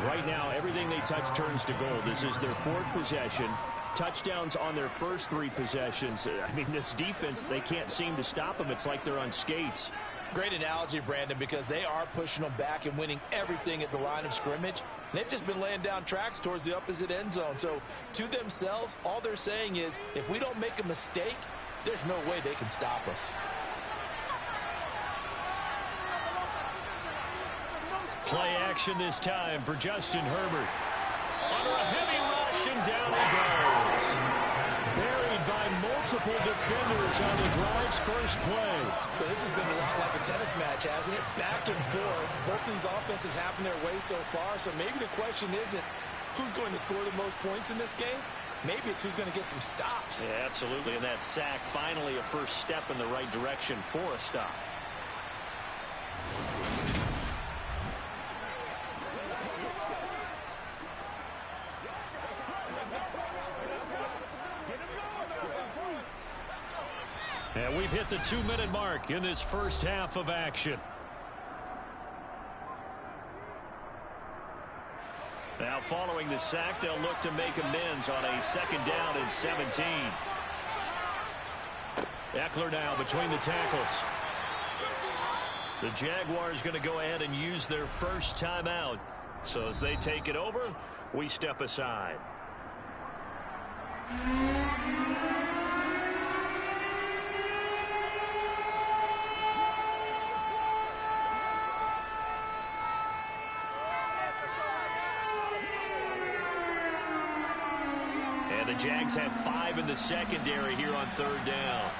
S3: Right now, everything they touch turns to gold. This is their fourth possession. Touchdowns on their first 3 possessions. I mean, this defense, they can't seem to stop them. It's like they're on skates.
S4: Great analogy, Brandon, because they are pushing them back and winning everything at the line of scrimmage. And they've just been laying down tracks towards the opposite end zone. So to themselves, all they're saying is, if we don't make a mistake, there's no way they can stop us.
S3: Play action this time for Justin Herbert. Under a heavy rush, and down he goes. Buried by multiple defenders on the drive's first play.
S4: So this has been a lot like a tennis match, hasn't it? Back and forth. Both these offenses happen their way so far. So maybe the question isn't who's going to score the most points in this game. Maybe it's who's going to get some stops.
S3: Yeah, absolutely. And that sack, finally a first step in the right direction for a stop. And we've hit the 2-minute mark in this first half of action. Now following the sack, they'll look to make amends on a second down and 17. Eckler now between the tackles. The Jaguars going to go ahead and use their first timeout. So as they take it over, we step aside. And the Jags have 5 in the secondary here on third down.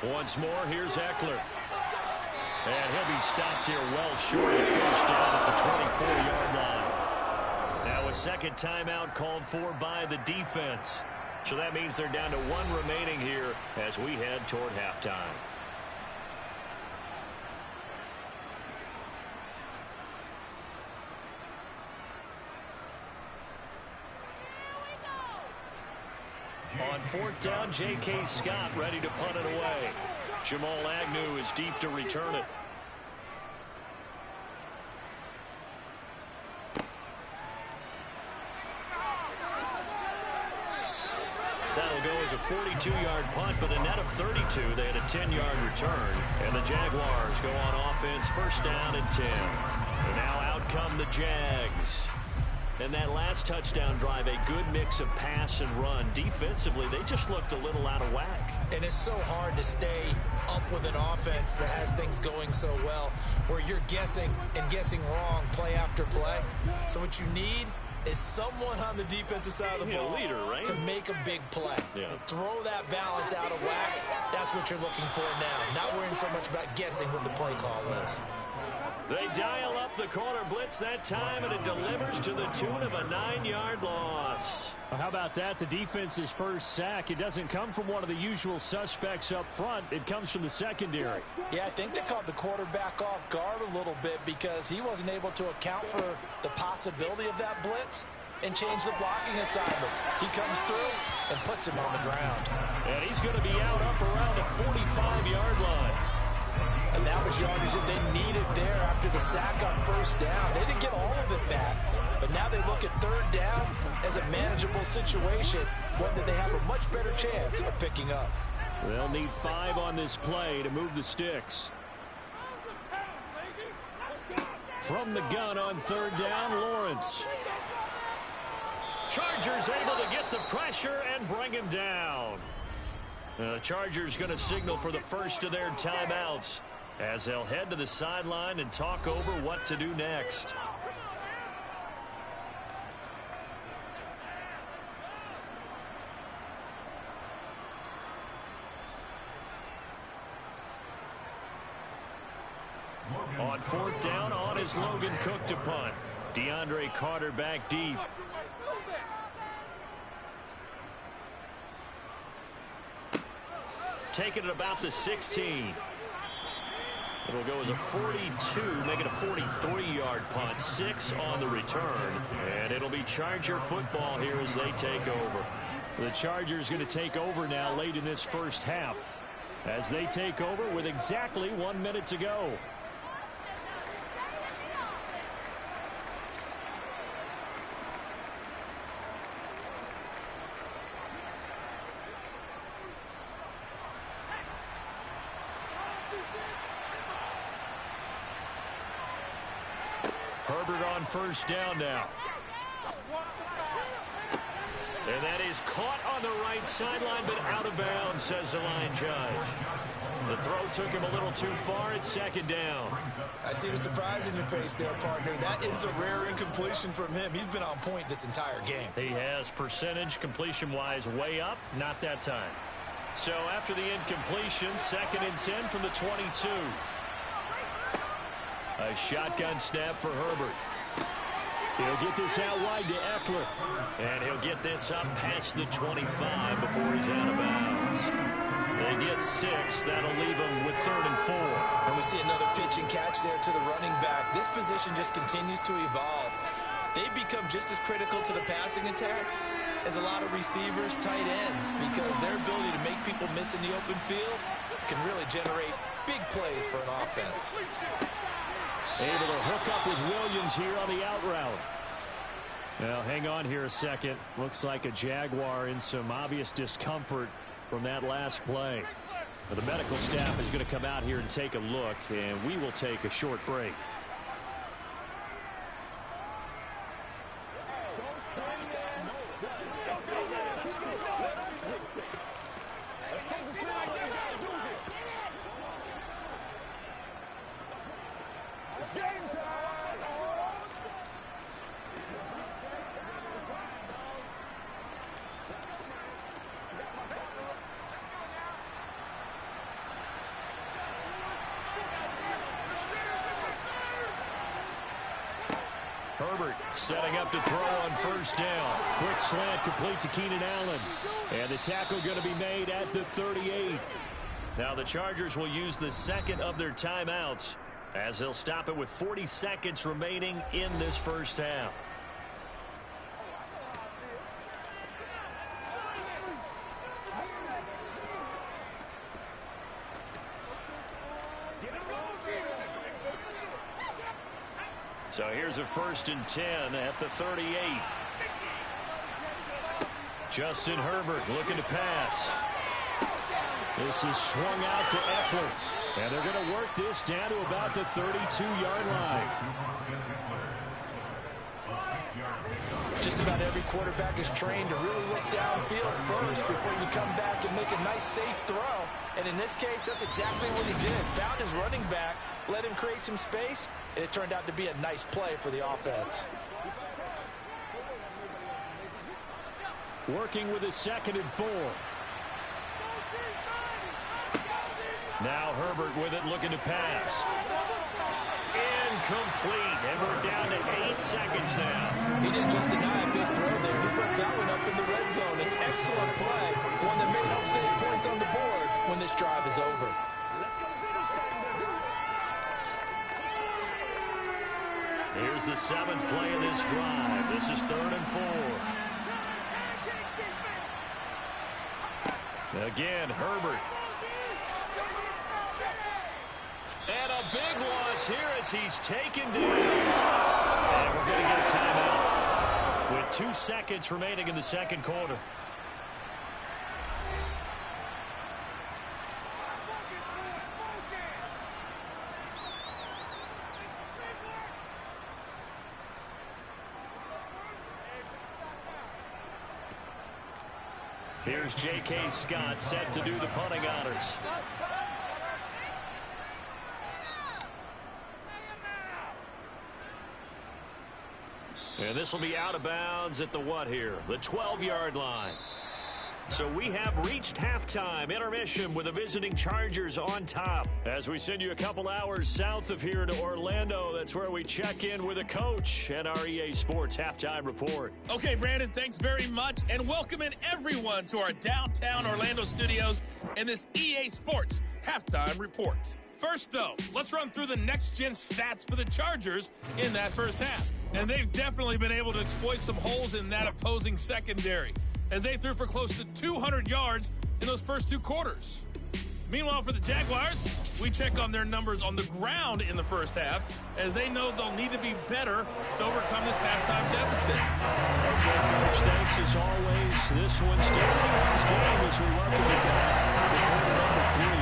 S3: Once more, here's Eckler. And he'll be stopped here well short of the first down at the 24-yard line. Now a second timeout called for by the defense. So that means they're down to 1 remaining here as we head toward halftime. On fourth down, J.K. Scott ready to punt it away. Jamal Agnew is deep to return it. That'll go as a 42-yard punt, but a net of 32. They had a 10-yard return. And the Jaguars go on offense, first down and 10. And now out come the Jags. And that last touchdown drive, a good mix of pass and run. Defensively, they just looked a little out of whack.
S4: And it's so hard to stay up with an offense that has things going so well, where you're guessing and guessing wrong play after play. So what you need is someone on the defensive side of the ball
S3: leader, right?
S4: to make a big play.
S3: Yeah.
S4: Throw that balance out of whack. That's what you're looking for now. Not worrying so much about guessing what the play call is.
S3: They dial up the corner blitz that time, and it delivers to the tune of a 9-yard loss.
S5: Well, how about that? The defense's first sack. It doesn't come from one of the usual suspects up front. It comes from the secondary.
S4: Yeah, I think they caught the quarterback off guard a little bit because he wasn't able to account for the possibility of that blitz and change the blocking assignments. He comes through and puts him on the ground.
S3: And he's going to be out up around the 45-yard line.
S4: And that was yardage that they needed there after the sack on first down. They didn't get all of it back, but now they look at third down as a manageable situation, one that they have a much better chance of picking up.
S5: They'll need 5 on this play to move the sticks. From the gun on third down, Lawrence.
S3: Chargers able to get the pressure and bring him down. The Chargers going to signal for the first of their timeouts as they'll head to the sideline and talk over what to do next. On fourth down, on is Logan Cook to punt. DeAndre Carter back deep. Taking it about the 16. It'll go as a 42, make it a 43-yard punt. 6 on the return. And it'll be Charger football here as they take over.
S5: The Chargers going to take over now late in this first half as they take over with exactly 1 minute to go.
S3: Herbert on first down now. And that is caught on the right sideline, but out of bounds, says the line judge. The throw took him a little too far at second down.
S4: I see the surprise in your face there, partner. That is a rare incompletion from him. He's been on point this entire game.
S3: He has percentage completion-wise way up, not that time. So after the incompletion, 2nd and 10 from the 22. A shotgun snap for Herbert.
S5: He'll get this out wide to Eckler.
S3: And he'll get this up past the 25 before he's out of bounds. They get 6. That'll leave them with 3rd and 4.
S4: And we see another pitch and catch there to the running back. This position just continues to evolve. They become just as critical to the passing attack as a lot of receivers, tight ends, because their ability to make people miss in the open field can really generate big plays for an offense.
S5: Able to hook up with Williams here on the out route. Now, hang on here a second. Looks like a Jaguar in some obvious discomfort from that last play. Now, the medical staff is going to come out here and take a look, and we will take a short break.
S3: Herbert setting up to throw on first down.
S5: Quick slant complete to Keenan Allen. And the tackle going to be made at the 38.
S3: Now the Chargers will use the 2nd of their timeouts as they'll stop it with 40 seconds remaining in this first half. So here's a 1st and 10 at the 38. Justin Herbert looking to pass.
S5: This is swung out to Eckler. And they're going to work this down to about the 32-yard line.
S4: Just about every quarterback is trained to really look downfield first before you come back and make a nice, safe throw. And in this case, that's exactly what he did. Found his running back, let him create some space, and it turned out to be a nice play for the offense.
S3: Working with his 2nd and 4. Now Herbert with it, looking to pass. Incomplete, and we're down to 8 seconds now.
S4: He didn't just deny a big throw there. He put that one up in the red zone. An excellent play, one that may help save points on the board when this drive is over.
S3: Here's the 7th play of this drive. This is 3rd and 4. Again, Herbert. And a big loss here as he's taken down. And we're going to get a timeout with 2 seconds remaining in the 2nd quarter. Here's J.K. Scott set to do the punting honors. And this will be out of bounds at the what here? The 12-yard line. So we have reached halftime. Intermission with the visiting Chargers on top. As we send you a couple hours south of here to Orlando, that's where we check in with a coach and our EA Sports Halftime Report.
S2: Okay, Brandon, thanks very much. And welcome in everyone to our downtown Orlando studios and this EA Sports Halftime Report. First, though, let's run through the next-gen stats for the Chargers in that first half. And they've definitely been able to exploit some holes in that opposing secondary, as they threw for close to 200 yards in those first 2 quarters. Meanwhile, for the Jaguars, we check on their numbers on the ground in the first half, as they know they'll need to be better to overcome this halftime deficit.
S3: Okay, Coach, thanks as always. This one still anyone's game as we welcome you back to quarter number 3.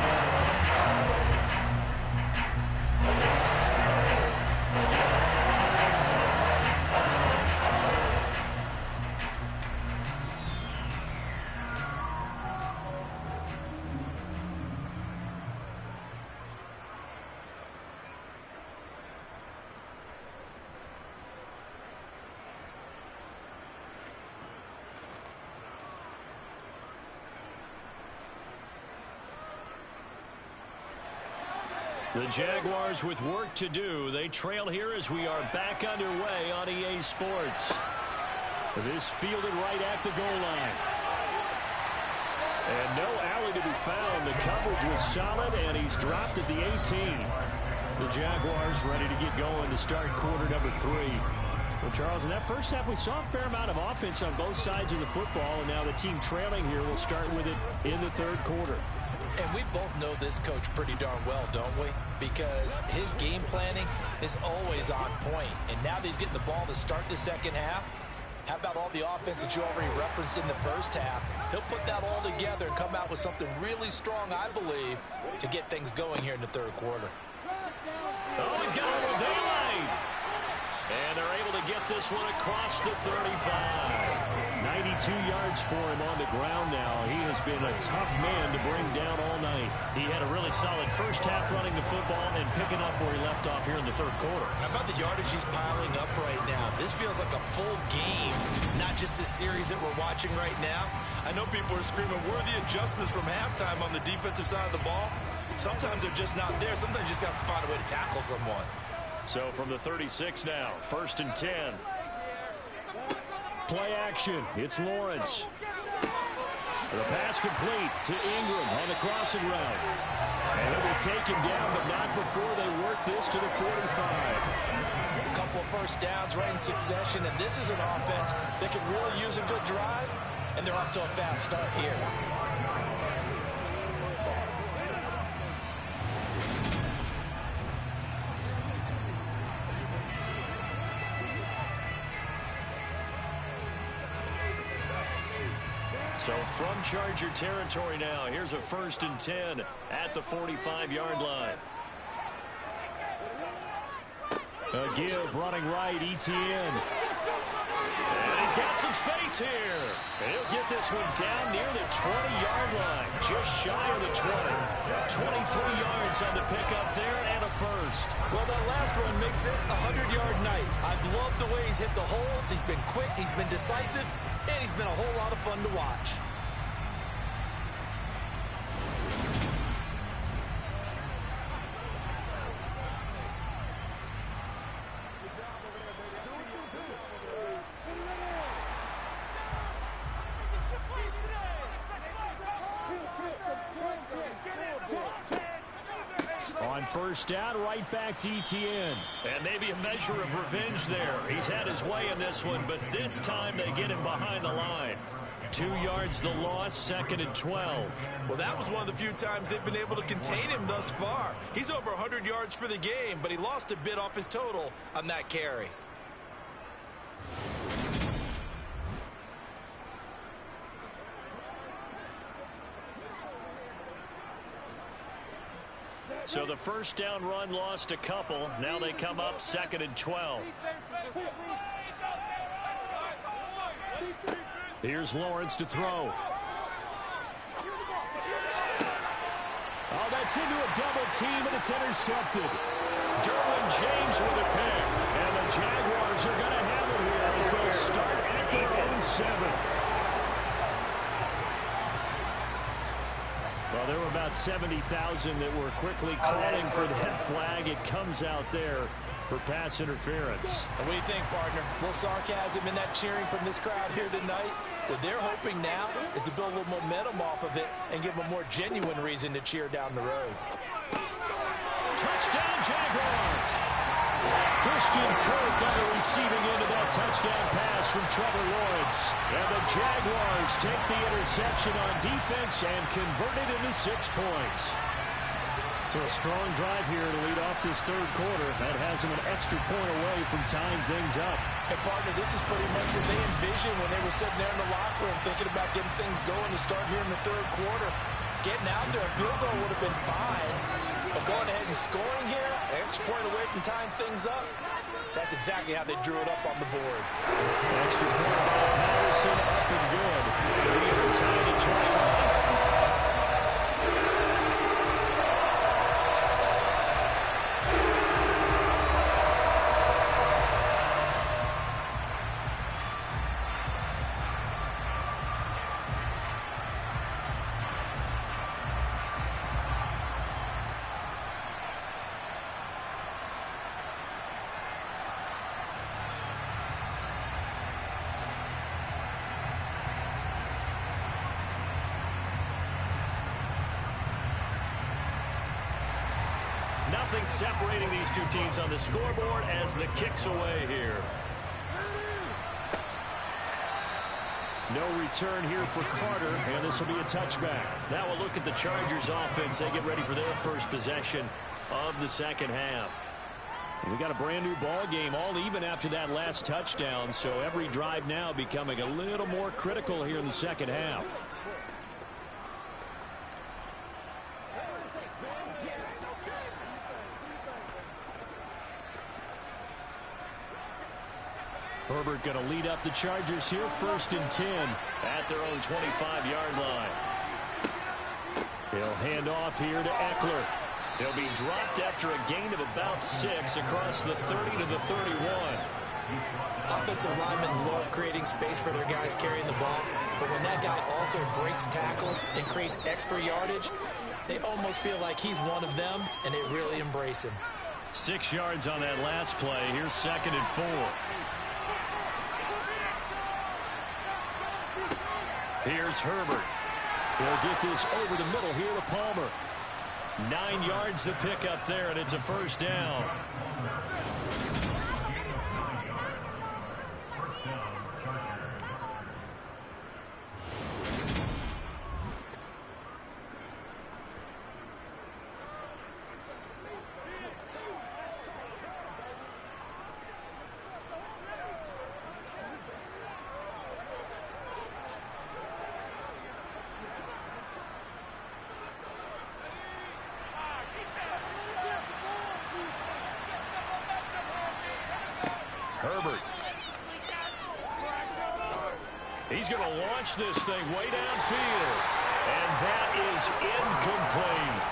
S3: The Jaguars with work to do. They trail here as we are back underway on EA Sports. This fielded right at the goal line. And no alley to be found. The coverage was solid, and he's dropped at the 18. The Jaguars ready to get going to start quarter number 3. Well, Charles, in that first half, we saw a fair amount of offense on both sides of the football, and now the team trailing here will start with it in the 3rd quarter.
S4: And we both know this coach pretty darn well, don't we? Because his game planning is always on point. And now that he's getting the ball to start the second half, how about all the offense that you already referenced in the first half? He'll put that all together and come out with something really strong, I believe, to get things going here in the 3rd quarter.
S3: Oh, he's got a little daylight. And they're able to get this one across the 35. 92 yards for him on the ground now. He has been a tough man to bring down all night. He had a really solid first half running the football and picking up where he left off here in the 3rd quarter.
S4: How about the yardage he's piling up right now? This feels like a full game, not just the series that we're watching right now. I know people are screaming, where are the adjustments from halftime on the defensive side of the ball? Sometimes they're just not there. Sometimes you just have to find a way to tackle someone.
S3: So from the 36 now, 1st and 10. Play action. It's Lawrence. The pass complete to Ingram on the crossing route. And it will take him down, but not before they work this to the 45.
S4: A couple of first downs right in succession, and this is an offense that can really use a good drive, and they're off to a fast start here.
S3: So from Charger territory now, here's a 1st and 10 at the 45-yard line. A give running right, ETN. He's got some space here. And he'll get this one down near the 20-yard line, just shy of the 20. 23 yards on the pickup there and a first.
S4: Well, that last run makes this a 100-yard night. I've loved the way he's hit the holes. He's been quick, he's been decisive, and he's been a whole lot of fun to watch.
S5: On first down, right back to ETN.
S3: And maybe a measure of revenge there. He's had his way in this one, but this time they get him behind the line. 2 yards the loss, 2nd and 12.
S4: Well, that was one of the few times they've been able to contain him thus far. He's over 100 yards for the game, but he lost a bit off his total on that carry.
S5: So the first down run lost a couple. Now they come up 2nd and 12. Here's Lawrence to throw. Oh, that's into a double team, and it's intercepted. Derwin James with a pick. And the Jaguars are going to have it here as they'll start at their own 7. Well, there were about 70,000 that were quickly calling for that flag. It comes out there for pass interference.
S4: And what do you think, partner? A little sarcasm in that cheering from this crowd here tonight. What they're hoping now is to build a little momentum off of it and give them a more genuine reason to cheer down the road.
S5: Touchdown, Jaguars! Christian Kirk on the receiving end of that touchdown pass from Trevor Lawrence. And the Jaguars take the interception on defense and convert it into 6 points. So a strong drive here to lead off this third quarter. That has them an extra point away from tying things up.
S4: And, partner, this is pretty much what they envisioned when they were sitting there in the locker room thinking about getting things going to start here in the third quarter. Getting out there, a field goal would have been fine. But going ahead and scoring here, an extra point away from tying things up, that's exactly how they drew it up on the board.
S5: Extra point by Patterson, up and good. We are tied at 21. Nothing separating these two teams on the scoreboard as the kick's away here. No return here for Carter, and this will be a touchback. Now we'll look at the Chargers offense. They get ready for their first possession of the second half. We got a brand new ball game, all even after that last touchdown, so every drive now becoming a little more critical here in the second half. Herbert going to lead up the Chargers here, 1st and 10 at their own 25-yard line. He'll hand off here to Eckler. He'll be dropped after a gain of about 6 across the 30 to the 31.
S4: Offensive linemen love creating space for their guys carrying the ball, but when that guy also breaks tackles and creates extra yardage, they almost feel like he's one of them, and they really embrace him.
S5: 6 yards on that last play. Here's 2nd and 4. Here's Herbert. He'll get this over the middle here to Palmer. 9 yards to pick up there, and it's a first down.
S3: He's going to launch this thing way downfield. And that is incomplete.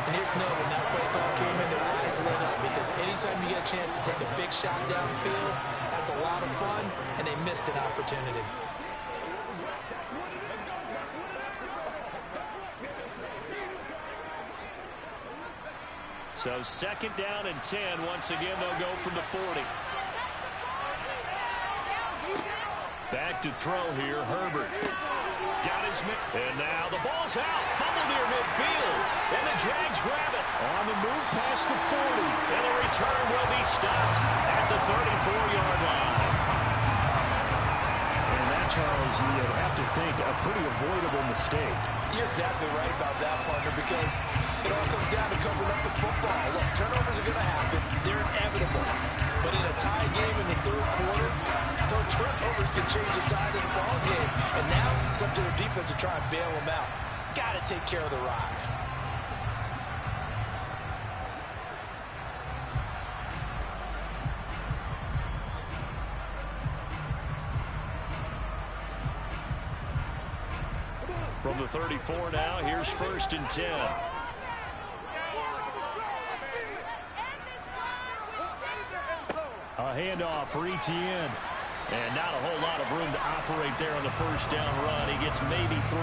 S4: And here's no, when that play call came in, their eyes lit up, because anytime you get a chance to take a big shot downfield, that's a lot of fun, and they missed an opportunity.
S3: So 2nd down and 10. Once again, they'll go from the 40. Back to throw here, Herbert. Got his man. And now the ball's out. Fumble near midfield. And the Jags grab it. On the move past the 40. And the return will be stopped at the 34-yard line.
S5: And that, Charles, you'd have to think a pretty avoidable mistake.
S4: You're exactly right about that, partner, because it all comes down to covering up the football. Look, turnovers are going to happen. They're inevitable. But in a tie game in the 3rd quarter, those turnovers can change the tide of the ball game. And now it's up to the defense to try and bail them out. Got to take care of the rock.
S3: From the 34 now, here's 1st and 10.
S5: A handoff for Etienne.
S3: And not a whole lot of room to operate there on the 1st down run. He gets maybe 3.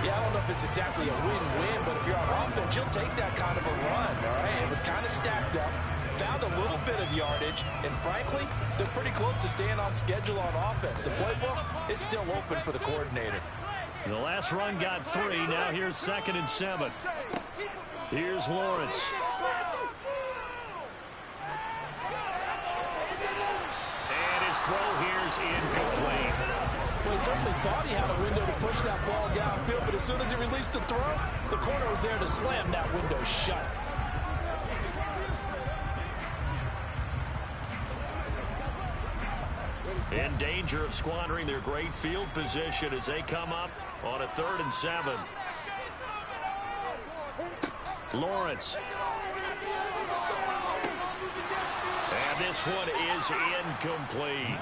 S4: Yeah, I don't know if it's exactly a win-win, but if you're on offense, you'll take that kind of a run, all right? It was kind of stacked up, found a little bit of yardage, and frankly, they're pretty close to staying on schedule on offense. The playbook is still open for the coordinator.
S3: The last run got 3. Now here's 2nd and 7. Here's Lawrence. And his throw here's incomplete.
S4: Well, he certainly thought he had a window to push that ball downfield, but as soon as he released the throw, the corner was there to slam that window shut.
S3: In danger of squandering their great field position as they come up on a 3rd and 7. Lawrence. And this one is incomplete.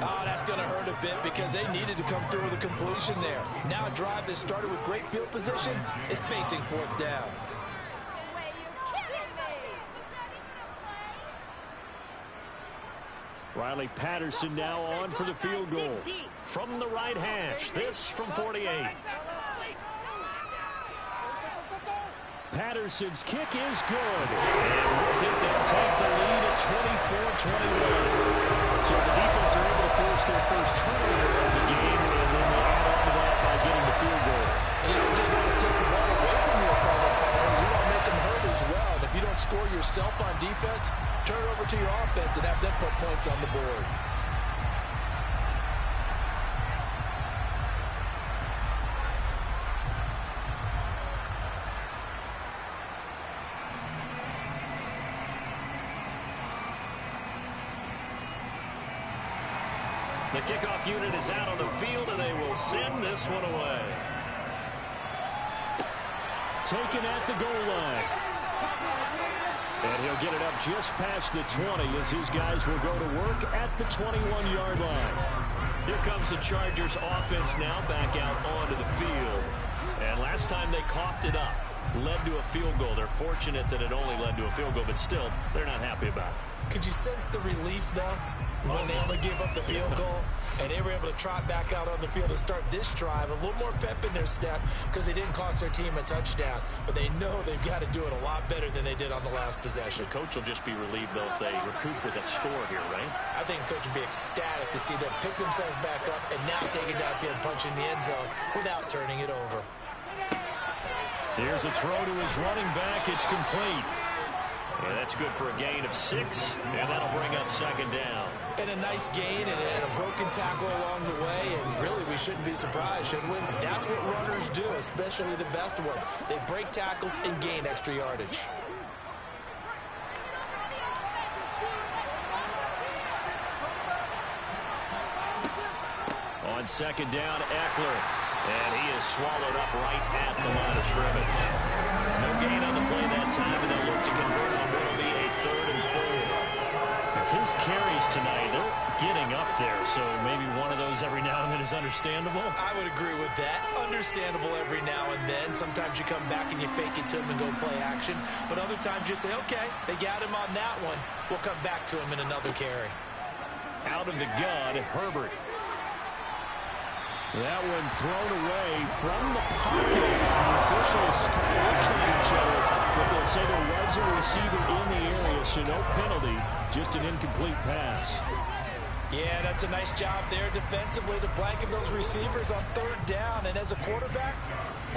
S4: Oh, that's going to hurt a bit because they needed to come through with a completion there. Now a drive that started with great field position is facing 4th down.
S3: Riley Patterson now on for the field goal. From the right hash, this from 48.
S5: Patterson's kick is good.
S3: And with it, they'll take the lead at 24-21.
S5: So the defense are able to force their first turnover of the game, and then they add on to that by getting the field goal.
S4: And you don't just want to take the ball away from your opponent. You want to make them hurt as well. And if you don't score yourself on defense, turn it over to your offense and have them put points on the board.
S3: The kickoff unit is out on the field, and they will send this one away.
S5: Taken at the goal line. And he'll get it up just past the 20 as his guys will go to work at the 21-yard line.
S3: Here comes the Chargers offense now back out onto the field. And last time they coughed it up, led to a field goal. They're fortunate that it only led to a field goal, but still, they're not happy about it.
S4: Could you sense the relief, though, when they only gave up the field goal? And they were able to trot back out on the field and start this drive. A little more pep in their step because they didn't cost their team a touchdown. But they know they've got to do it a lot better than they did on the last possession.
S3: The coach will just be relieved, though, if they recoup with a score here, right?
S4: I think the coach will be ecstatic to see them pick themselves back up and now take it downfield and punch in the end zone without turning it over.
S3: Here's a throw to his running back. It's complete. And that's good for a gain of 6, and that'll bring up 2nd down.
S4: And a nice gain and a broken tackle along the way, and really we shouldn't be surprised, should we? That's what runners do, especially the best ones. They break tackles and gain extra yardage.
S3: On 2nd down, Eckler. And he is swallowed up right at the line of scrimmage. No gain on the play that time, and they'll look to convert on what will be a 3rd and 4.
S5: 6 carries tonight. They're getting up there, so maybe one of those every now and then is understandable.
S4: I would agree with that. Understandable every now and then. Sometimes you come back and you fake it to him and go play action. But other times you say, okay, they got him on that one. We'll come back to him in another carry.
S5: Out of the gun, Herbert. That one thrown away from the pocket. The officials kind of looking at each other, but they'll say there was a receiver in the area, so no penalty, just an incomplete pass.
S4: Yeah, that's a nice job there defensively to blanket those receivers on 3rd down. And as a quarterback,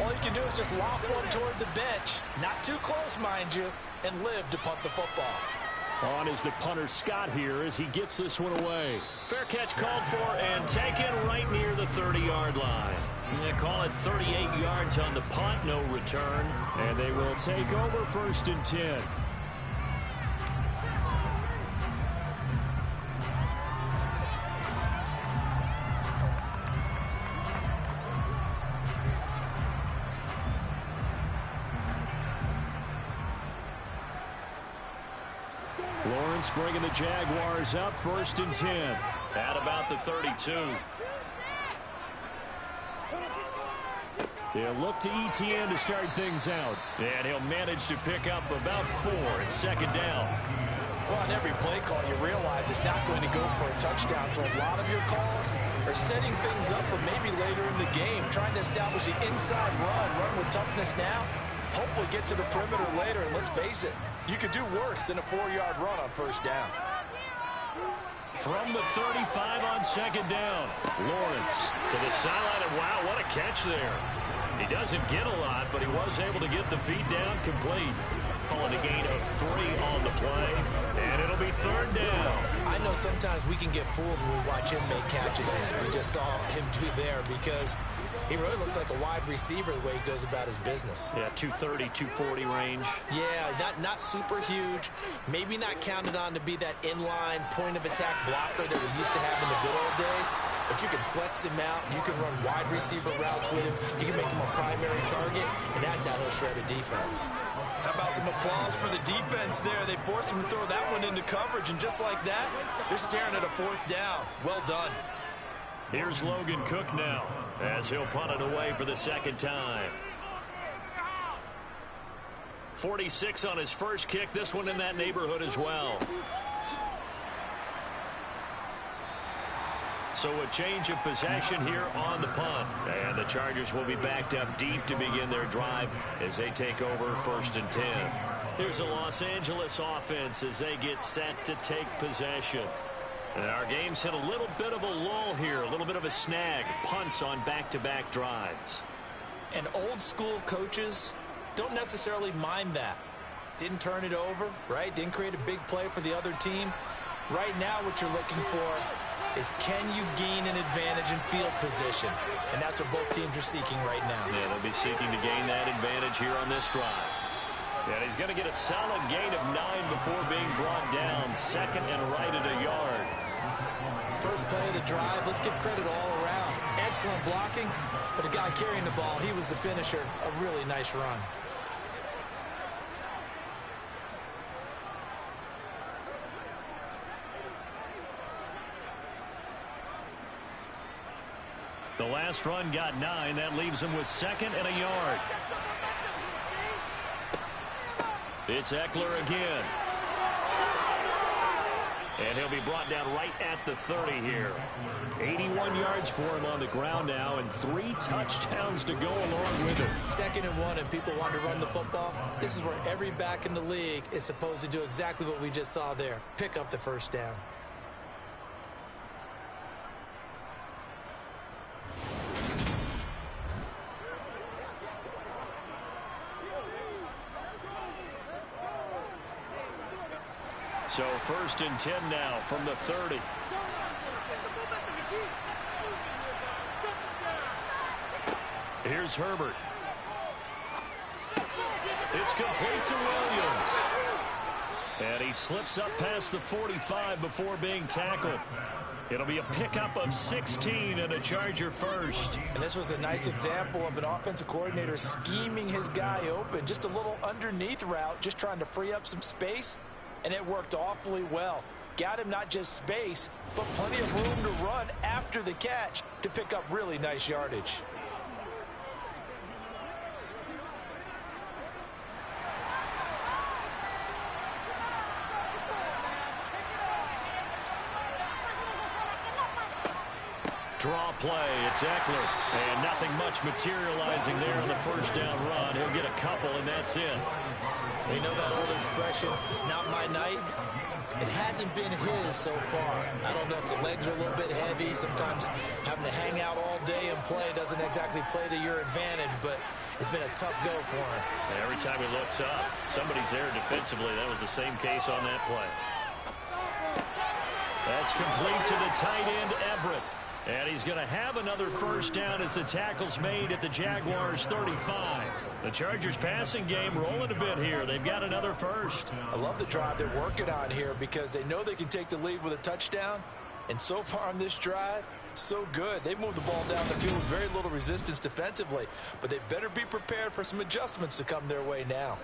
S4: all you can do is just lob one toward the bench. Not too close, mind you, and live to punt the football.
S5: On is the punter Scott here as he gets this one away. Fair catch called for and taken right near the 30-yard line. They call it 38 yards on the punt, no return. And they will take over 1st and 10. Lawrence bringing the Jaguars up 1st and 10. At about the 32. They'll look to ETN to start things out. And he'll manage to pick up about 4 at 2nd down.
S4: Well, on every play call, you realize it's not going to go for a touchdown. So a lot of your calls are setting things up for maybe later in the game, trying to establish the inside run with toughness now. Hopefully get to the perimeter later, and let's face it, you could do worse than a 4-yard run on 1st down.
S5: From the 35 on 2nd down, Lawrence to the sideline, and wow, what a catch there. He doesn't get a lot, but he was able to get the feed down complete. Calling a gain of 3 on the play, and it'll be 3rd down.
S4: I know sometimes we can get fooled when we watch him make catches, as we just saw him do there, because he really looks like a wide receiver the way he goes about his business.
S5: Yeah, 230, 240 range.
S4: Yeah, not super huge. Maybe not counted on to be that inline point-of-attack blocker that we used to have in the good old days. But you can flex him out. You can run wide receiver routes with him. You can make him a primary target, and that's how he'll shred a defense. How about some applause for the defense there? They forced him to throw that one into coverage, and just like that, they're staring at a 4th down. Well done.
S5: Here's Logan Cook now, as he'll punt it away for the 2nd time. 46 on his first kick. This one in that neighborhood as well. So a change of possession here on the punt. And the Chargers will be backed up deep to begin their drive as they take over 1st and 10. Here's a Los Angeles offense as they get set to take possession. And our game's hit a little bit of a lull here, a little bit of a snag. Punts on back-to-back drives.
S4: And old-school coaches don't necessarily mind that. Didn't turn it over, right? Didn't create a big play for the other team. Right now what you're looking for is, can you gain an advantage in field position? And that's what both teams are seeking right now.
S5: Yeah, they'll be seeking to gain that advantage here on this drive. And he's going to get a solid gain of 9 before being brought down. 2nd and right at a yard.
S4: First play of the drive, let's give credit all around. Excellent blocking, but the guy carrying the ball, he was the finisher. A really nice run.
S5: The last run got 9. That leaves him with 2nd and a yard. It's Eckler again. And he'll be brought down right at the 30 here. 81 yards for him on the ground now, and 3 touchdowns to go along with it.
S4: 2nd and 1, and people want to run the football. This is where every back in the league is supposed to do exactly what we just saw there. Pick up the 1st down.
S5: So 1st and 10 now from the 30. Here's Herbert. It's complete to Williams. And he slips up past the 45 before being tackled. It'll be a pickup of 16 and a Charger first.
S4: And this was a nice example of an offensive coordinator scheming his guy open. Just a little underneath route, just trying to free up some space. And it worked awfully well. got him not just space, but plenty of room to run after the catch to pick up really nice yardage.
S3: Draw play, it's Eckler, and nothing much materializing there on the first down run. He'll get a couple, and that's it.
S4: You know that old expression, it's not my night? It hasn't been his so far. I don't know if the legs are a little bit heavy. Sometimes having to hang out all day and play doesn't exactly play to your advantage, but it's been a tough go for him.
S5: And every time he looks up, somebody's there defensively. That was the same case on that play. That's complete to the tight end, Everett. And he's going to have another first down as the tackle's made at the Jaguars 35. The Chargers passing game rolling a bit here. They've got another first.
S4: I love the drive they're working on here because they know they can take the lead with a touchdown. And so far on this drive, so good. They moved the ball down the field with very little resistance defensively. But they better be prepared for some adjustments to come their way now.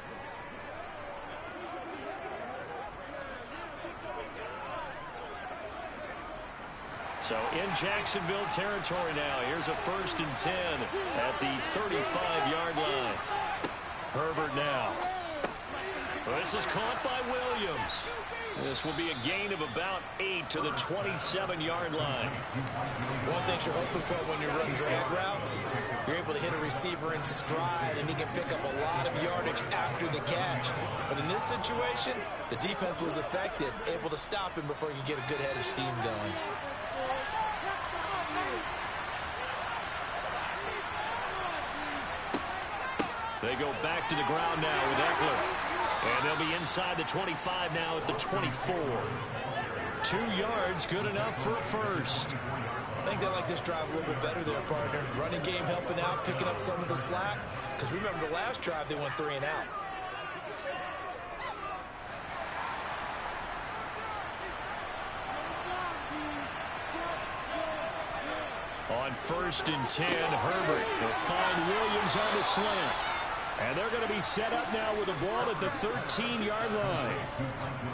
S3: So in Jacksonville territory now. Here's a 1st and 10 at the 35-yard line. Herbert now. This is caught by Williams. This will be a gain of about 8 to the 27-yard line.
S4: One thing you're hoping for when you run drag routes, you're able to hit a receiver in stride, and he can pick up a lot of yardage after the catch. But in this situation, the defense was effective, able to stop him before he could get a good head of steam going.
S3: They go back to the ground now with Eckler. And they'll be inside the 25 now at the 24. 2 yards, good enough for a first.
S4: I think they like this drive a little bit better there, partner. Running game helping out, picking up some of the slack. Because remember, the last drive they went 3 and out.
S3: On 1st and 10, Herbert will find Williams on the slant. And they're going to be set up now with the ball at the 13-yard line.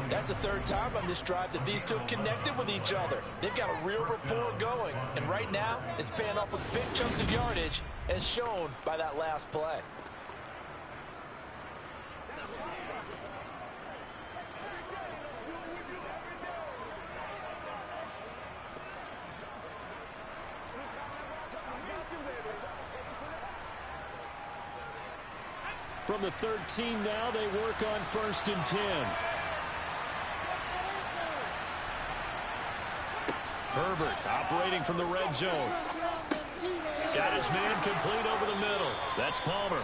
S4: That's the 3rd time on this drive that these two have connected with each other. They've got a real rapport going. And right now, it's paying off with big chunks of yardage, as shown by that last play.
S3: From the 13 now, they work on 1st and 10. Herbert operating from the red zone. Got his man complete over the middle. That's Palmer.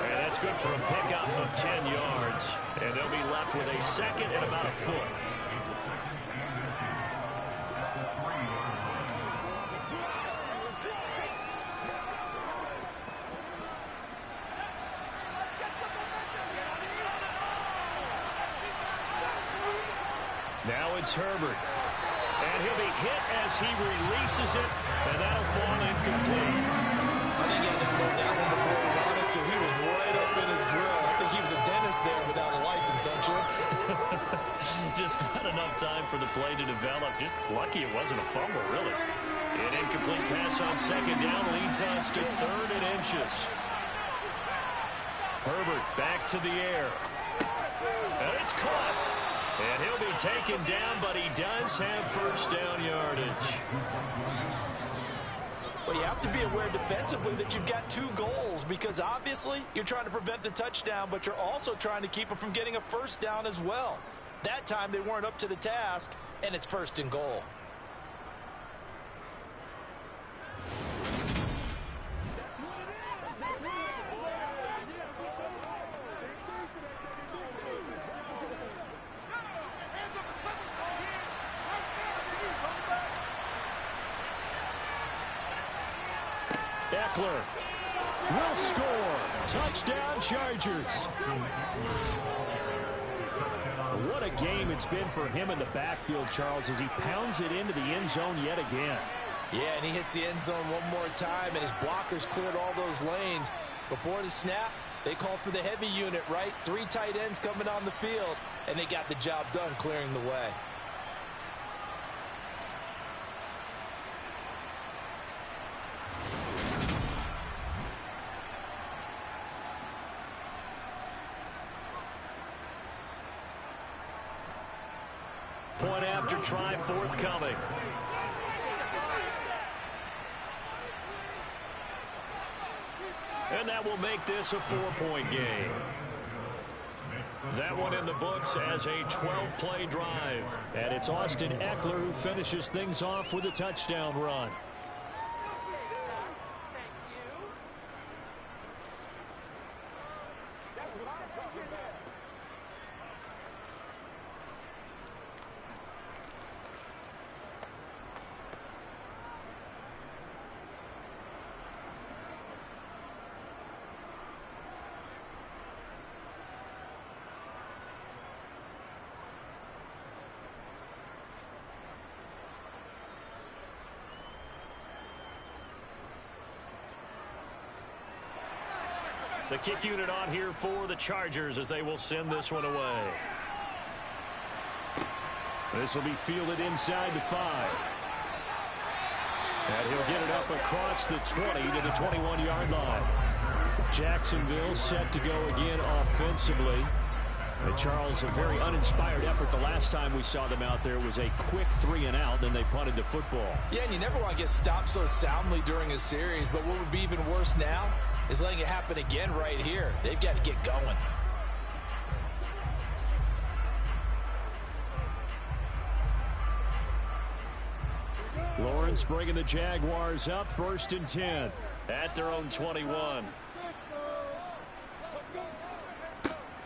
S3: And that's good for a pickup of 10 yards. And they'll be left with a 2nd and about a foot. Now it's Herbert. And he'll be hit as he releases it, and that'll fall incomplete.
S4: I think he had to unload that one before he wanted to. He was right up in his grill. I think he was a dentist there without a license, don't you?
S3: Just not enough time for the play to develop. Just lucky it wasn't a fumble, really. An incomplete pass on 2nd down leads us to 3rd and inches. Herbert back to the air. And it's caught. And he'll be taken down, but he does have 1st down yardage.
S4: Well, you have to be aware defensively that you've got 2 goals because obviously you're trying to prevent the touchdown, but you're also trying to keep them from getting a 1st down as well. That time they weren't up to the task, and it's 1st and goal.
S3: Eckler will score. Touchdown, Chargers. What a game it's been for him in the backfield, Charles, as he pounds it into the end zone yet again.
S4: Yeah, and he hits the end zone one more time, and his blockers cleared all those lanes. Before the snap, they called for the heavy unit, right? 3 tight ends coming on the field, and they got the job done clearing the way.
S3: point after try forthcoming. And that will make this a 4-point game. That one in the books as a 12-play drive. And it's Austin Eckler who finishes things off with a touchdown run. The kick unit on here for the Chargers as they will send this one away. This will be fielded inside the 5. And he'll get it up across the 20 to the 21-yard line. Jacksonville set to go again offensively. And Charles, a very uninspired effort the last time we saw them out there was a quick 3-and-out, then they punted the football.
S4: Yeah, and you never want to get stopped so soundly during a series, but what would be even worse now is letting it happen again right here. They've got to get going.
S3: Lawrence bringing the Jaguars up, 1st and 10 at their own 21.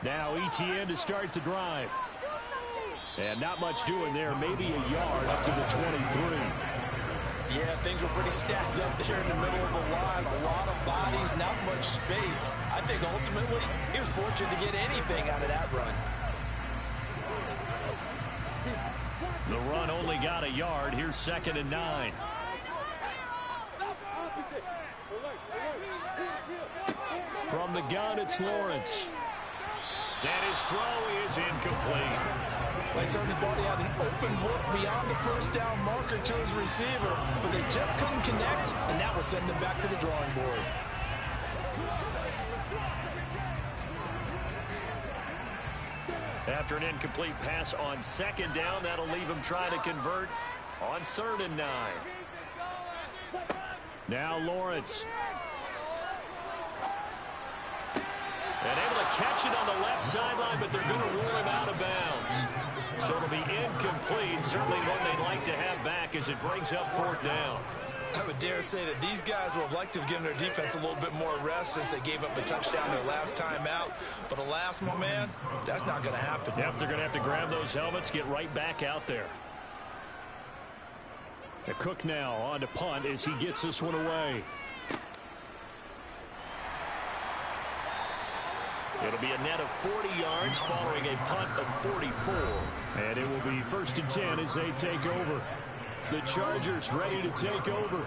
S3: Now ETN to start the drive. And not much doing there, maybe a yard up to the 23.
S4: Yeah, things were pretty stacked up there in the middle of the line. A lot of bodies, not much space. I think ultimately he was fortunate to get anything out of that run.
S3: The run only got a yard. Here's 2nd and 9. From the gun, it's Lawrence. And his throw is incomplete.
S4: They certainly thought he had an open look beyond the first down marker to his receiver, but they just couldn't connect, and that will send them back to the drawing board.
S3: After an incomplete pass on 2nd down, that'll leave him trying to convert on 3rd and 9. Now Lawrence. And able to catch it on the left sideline, but they're going to rule him out of bounds. So it'll be incomplete. Certainly one they'd like to have back as it brings up 4th down.
S4: I would dare say that these guys would have liked to have given their defense a little bit more rest since they gave up a touchdown their last time out. But alas, my man, that's not going to happen.
S3: Yep, they're going to have to grab those helmets, get right back out there. The Cook now on to punt as he gets this one away. It'll be a net of 40 yards following a punt of 44. And it will be 1st and 10 as they take over. The Chargers ready to take over.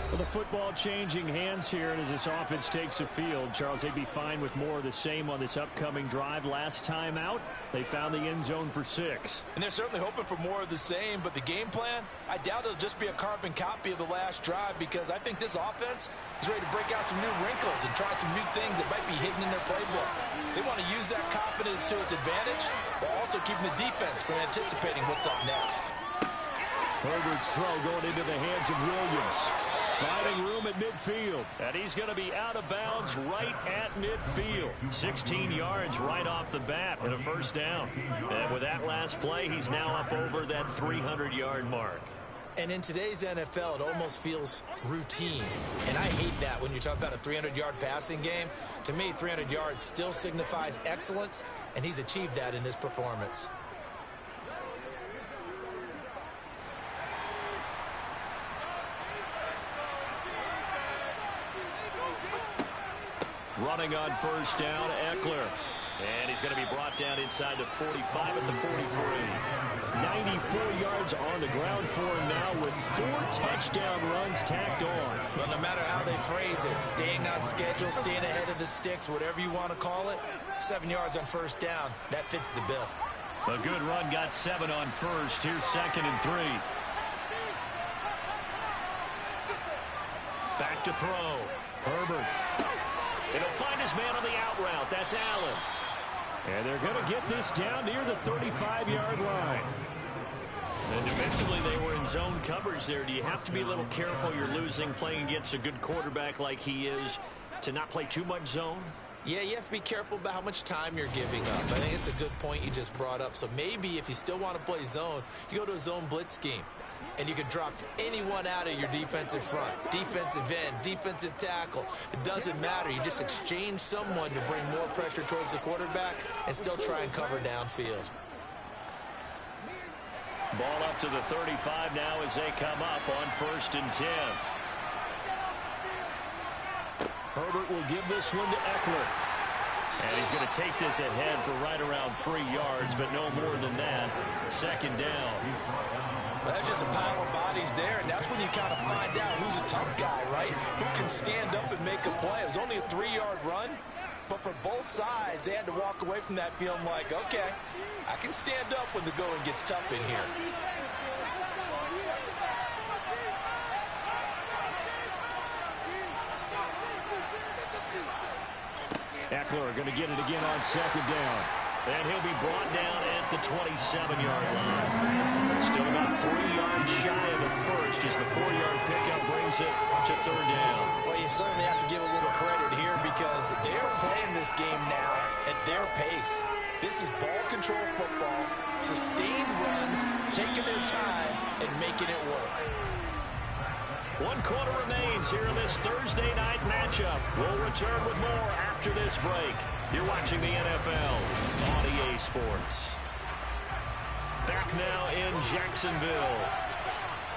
S3: Well, the football changing hands here, and as this offense takes the field, Charles, they'd be fine with more of the same on this upcoming drive. Last time out, they found the end zone for 6.
S4: And they're certainly hoping for more of the same, but the game plan, I doubt it'll just be a carbon copy of the last drive, because I think this offense is ready to break out some new wrinkles and try some new things that might be hidden in their playbook. They want to use that confidence to its advantage, while also keeping the defense from anticipating what's up next.
S3: Herbert's throw going into the hands of Williams. Finding room at midfield. And he's going to be out of bounds right at midfield. 16 yards right off the bat and a 1st down. And with that last play, he's now up over that 300-yard mark.
S4: And in today's NFL, it almost feels routine. And I hate that when you talk about a 300-yard passing game. To me, 300 yards still signifies excellence, and he's achieved that in this performance.
S3: Running on 1st down, Eckler. And he's going to be brought down inside the 45 at the 43. 94 yards on the ground for him now with 4 touchdown runs tacked on.
S4: Well, no matter how they phrase it, staying on schedule, staying ahead of the sticks, whatever you want to call it, 7 yards on 1st down, that fits the bill.
S3: A good run, got 7 on 1st. Here's 2nd and 3. Back to throw. Herbert. And he'll find his man on the out route. That's Allen. And they're going to get this down near the 35-yard line.
S5: And defensively, they were in zone coverage there. Do you have to be a little careful? You're losing, playing against a good quarterback like he is, to not play too much zone?
S4: Yeah, you have to be careful about how much time you're giving up. I think it's a good point you just brought up. So maybe if you still want to play zone, you go to a zone blitz scheme. And you can drop anyone out of your defensive front. Defensive end, defensive tackle. It doesn't matter. You just exchange someone to bring more pressure towards the quarterback and still try and cover downfield.
S5: Ball up to the 35 now as they come up on 1st and 10. Herbert will give this one to Eckler. And he's going to take this ahead for right around 3 yards, but no more than that. 2nd down.
S4: Well, that's just a pile of bodies there, and that's when you kind of find out who's a tough guy, right? Who can stand up and make a play. It was only a 3-yard run, but for both sides, they had to walk away from that feeling like, okay, I can stand up when the going gets tough in here.
S5: Eckler going to get it again on 2nd down. And he'll be brought down at the 27-yard line. Still about 3 yards shy of the first as the 4-yard pickup brings it to 3rd down.
S4: Well, you certainly have to give a little credit here because they're playing this game now at their pace. This is ball control football, sustained runs, taking their time, and making it work.
S5: 1 quarter remains here in this Thursday night matchup. We'll return with more after this break. You're watching the NFL on EA Sports. Back now in Jacksonville.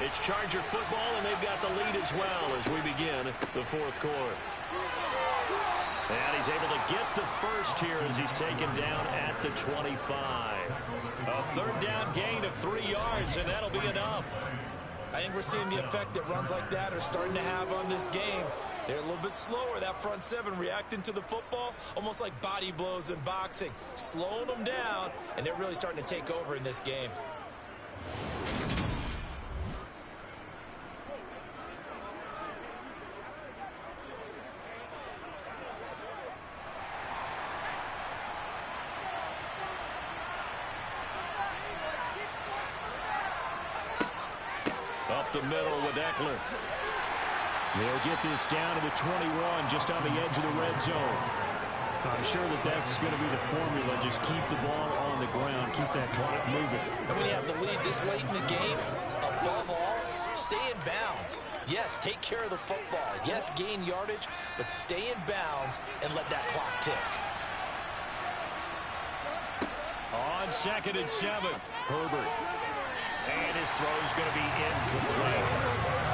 S5: It's Charger football, and they've got the lead as well as we begin the 4th quarter. And he's able to get the first here as he's taken down at the 25. A 3rd down gain of 3 yards, and that'll be enough.
S4: I think we're seeing the effect that runs like that are starting to have on this game. They're a little bit slower, that front 7 reacting to the football, almost like body blows in boxing, slowing them down, and they're really starting to take over in this game.
S5: Up the middle with Eckler. They'll get this down to the 21, just on the edge of the red zone. I'm sure that that's going to be the formula. Just keep the ball on the ground, keep that clock moving.
S4: And when you have the lead this late in the game, above all, stay in bounds. Yes, take care of the football. Yes, gain yardage, but stay in bounds and let that clock tick.
S5: On 2nd and 7, Herbert. And his throw's going to be incomplete.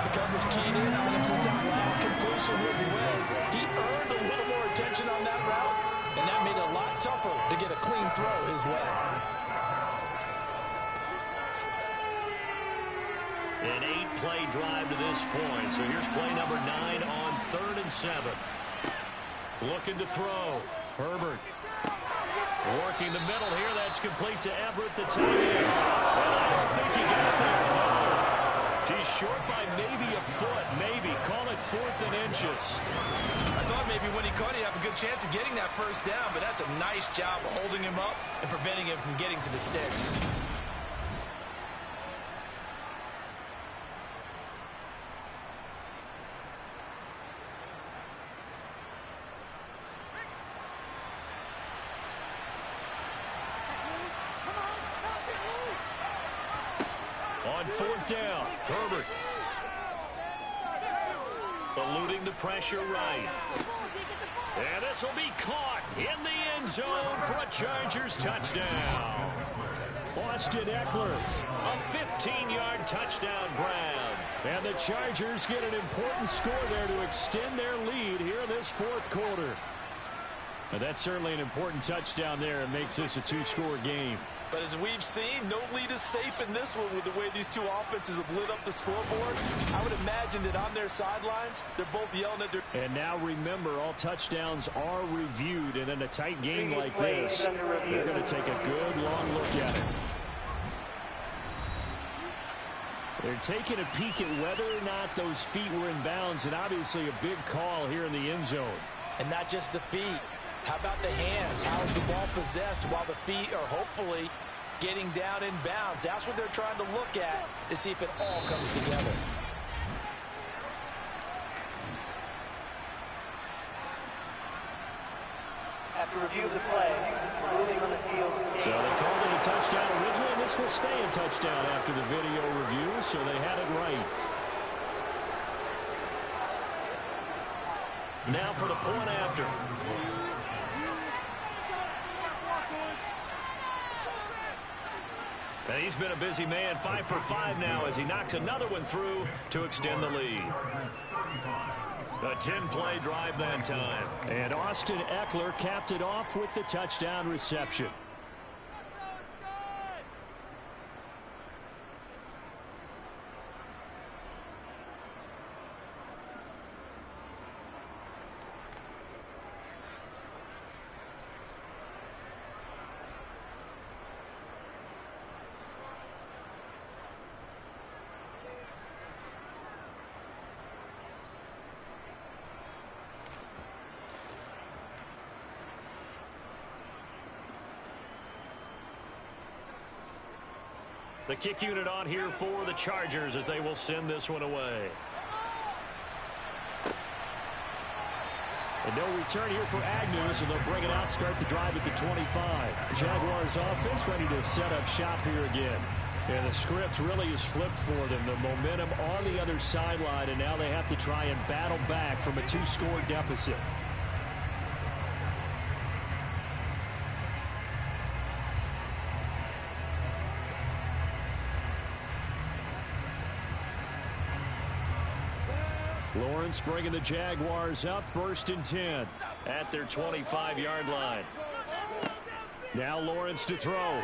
S4: The coverage keyed in on him since that last completion was away. He earned a little more attention on that route, and that made it a lot tougher to get a clean throw his way.
S5: An 8-play drive to this point. So here's play number 9 on 3rd and 7. Looking to throw. Herbert. Working the middle here. That's complete to Everett, the tight end. And I don't think he got there. He's short by maybe a foot. Maybe. Call it 4th and inches.
S4: I thought maybe when he caught it, he'd have a good chance of getting that first down, but that's a nice job of holding him up and preventing him from getting to the sticks.
S5: On 4th down, Herbert. Eluding the pressure right. And this will be caught in the end zone for a Chargers touchdown. Austin Eckler, a 15-yard touchdown grab. And the Chargers get an important score there to extend their lead here in this 4th quarter. And that's certainly an important touchdown there. It makes this a 2-score game.
S4: But as we've seen, no lead is safe in this one with the way these two offenses have lit up the scoreboard. I would imagine that on their sidelines, they're both yelling at their...
S5: And now remember, all touchdowns are reviewed. And in a tight game like this, they're going to take a good long look at it. They're taking a peek at whether or not those feet were in bounds. And obviously a big call here in the end zone.
S4: And not just the feet. How about the hands? How is the ball possessed while the feet are hopefully getting down in bounds. That's what they're trying to look at to see if it all comes together.
S6: After review of the play, ruling on the field.
S5: So they called it a touchdown originally, and this will stay a touchdown after the video review, so they had it right. Now for the point after. And he's been a busy man, 5 for 5 now as he knocks another one through to extend the lead. A 10-play drive that time. And Austin Eckler capped it off with the touchdown reception. The kick unit on here for the Chargers as they will send this one away. And no return here for Agnew, so they'll bring it out, start the drive at the 25. Jaguars offense ready to set up shop here again. And the script really is flipped for them. The momentum on the other sideline, and now they have to try and battle back from a 2-score deficit. Lawrence bringing the Jaguars up, 1st and 10 at their 25-yard line. Now Lawrence to throw.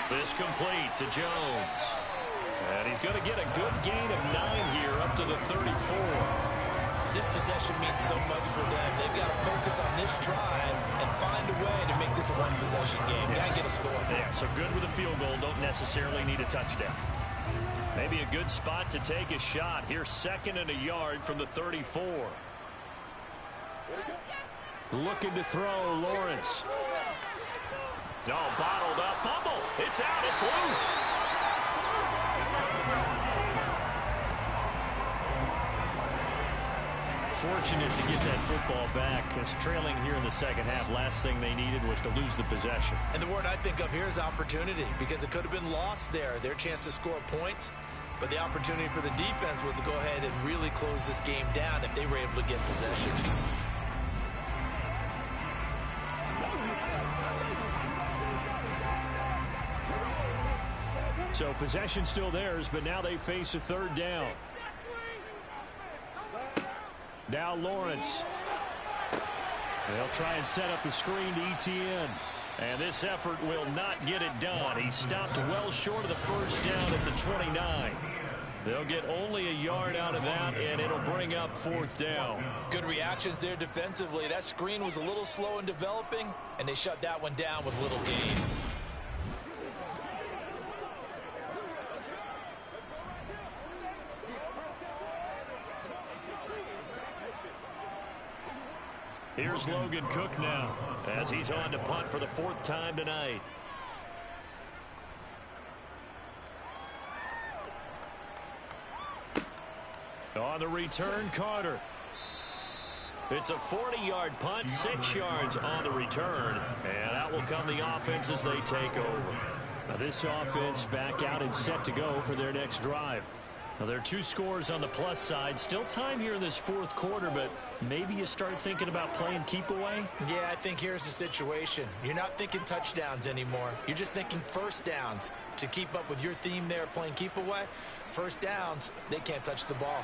S5: This complete to Jones. And he's going to get a good gain of 9 here up to the 34.
S4: This possession means so much for them. They've got to focus on this drive and find a way to make this a one-possession game. Got to get a score.
S5: Yeah, so good with a field goal. Don't necessarily need a touchdown. Maybe a good spot to take a shot. Here's 2nd and a yard from the 34. Looking to throw, Lawrence. No, bottled up. Fumble. It's out. It's loose. Fortunate to get that football back, because trailing here in the second half, last thing they needed was to lose the possession.
S4: And the word I think of here is opportunity, because it could have been lost there, their chance to score points. But the opportunity for the defense was to go ahead and really close this game down if they were able to get possession.
S5: So possession still theirs, but now they face a 3rd down. Now Lawrence. They'll try and set up the screen to Etienne. And this effort will not get it done. He stopped well short of the 1st down at the 29. They'll get only a yard out of that, and it'll bring up 4th down.
S4: Good reactions there defensively. That screen was a little slow in developing, and they shut that one down with little gain.
S5: Here's Logan Cook now as he's on to punt for the 4th time tonight. On the return, Carter. It's a 40-yard punt, 6 yards on the return, and out will come the offense as they take over. Now this offense back out and set to go for their next drive. Now, there are 2 scores on the plus side. Still time here in this 4th quarter, but maybe you start thinking about playing keep away?
S4: Yeah, I think here's the situation. You're not thinking touchdowns anymore. You're just thinking 1st downs. To keep up with your theme there, playing keep away, 1st downs, they can't touch the ball.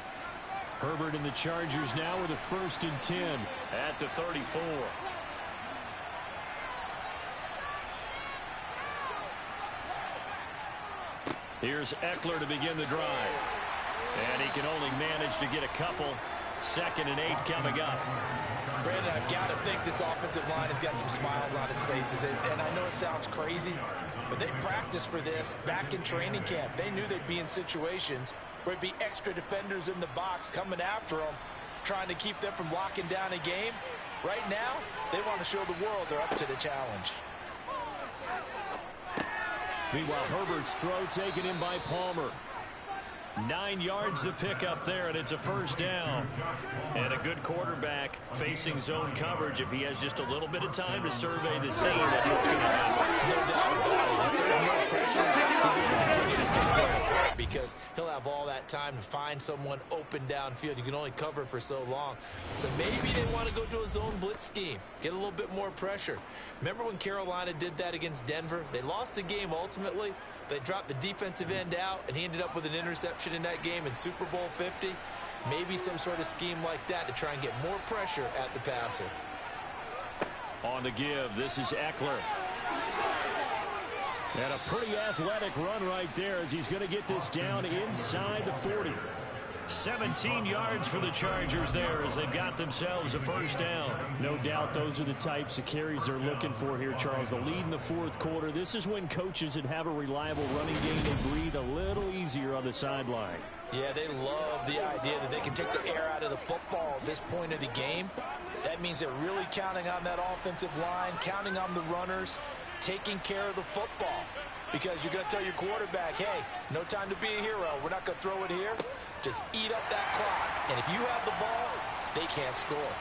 S5: Herbert and the Chargers now with a 1st and 10 at the 34. Here's Eckler to begin the drive. And he can only manage to get a couple. 2nd and 8 coming up.
S4: Brandon, I've got to think this offensive line has got some smiles on its faces. And I know it sounds crazy, but they practiced for this back in training camp. They knew they'd be in situations where it'd be extra defenders in the box coming after them, trying to keep them from locking down a game. Right now, they want to show the world they're up to the challenge.
S5: Meanwhile, Herbert's throw taken in by Palmer. 9 yards to pick up there, and it's a first down. And a good quarterback facing zone coverage. If he has just a little bit of time to survey the scene, that's what's going to happen.
S4: No doubt about it. If there's no pressure, he's going to continue to pick them apart because he'll have all that time to find someone open downfield. You can only cover for so long. So maybe they want to go to a zone blitz scheme, get a little bit more pressure. Remember when Carolina did that against Denver? They lost the game ultimately. They dropped the defensive end out, and he ended up with an interception in that game in Super Bowl 50. Maybe some sort of scheme like that to try and get more pressure at the passer.
S5: On the give, this is Eckler. And a pretty athletic run right there as he's going to get this down inside the 40. 17 yards for the Chargers there as they've got themselves a first down. No doubt those are the types of carries they're looking for here, Charles. The lead in the fourth quarter. This is when coaches that have a reliable running game, they breathe a little easier on the sideline.
S4: Yeah, they love the idea that they can take the air out of the football at this point of the game. That means they're really counting on that offensive line, counting on the runners, taking care of the football. Because you're going to tell your quarterback, hey, no time to be a hero. We're not going to throw it here. Just eat up that clock. And if you have the ball, they can't score.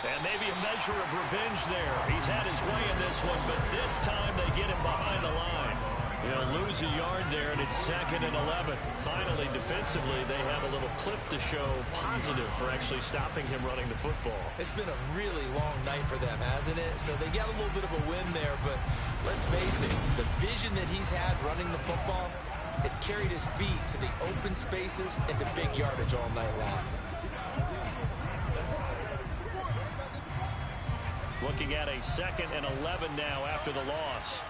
S5: And maybe a measure of revenge there. He's had his way in this one, but this time they get him behind the line. They'll lose a yard there, and it's 2nd and 11. Finally, defensively, they have a little clip to show positive for actually stopping him running the football.
S4: It's been a really long night for them, hasn't it? So they got a little bit of a win there, but let's face it, the vision that he's had running the football has carried his feet to the open spaces and to big yardage all night long.
S5: Looking at a 2nd and 11 now after the loss.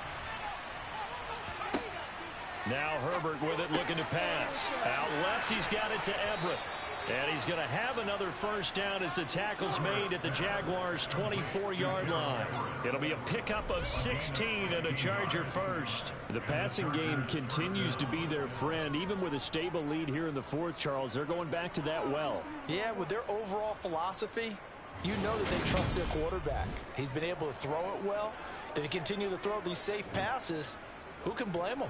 S5: Now Herbert with it, looking to pass. Out left, he's got it to Everett. And he's going to have another first down as the tackle's made at the Jaguars' 24-yard line. It'll be a pickup of 16 and a Charger first. The passing game continues to be their friend. Even with a stable lead here in the fourth, Charles, they're going back to that well.
S4: Yeah, with their overall philosophy, you know that they trust their quarterback. He's been able to throw it well. They continue to throw these safe passes. Who can blame them?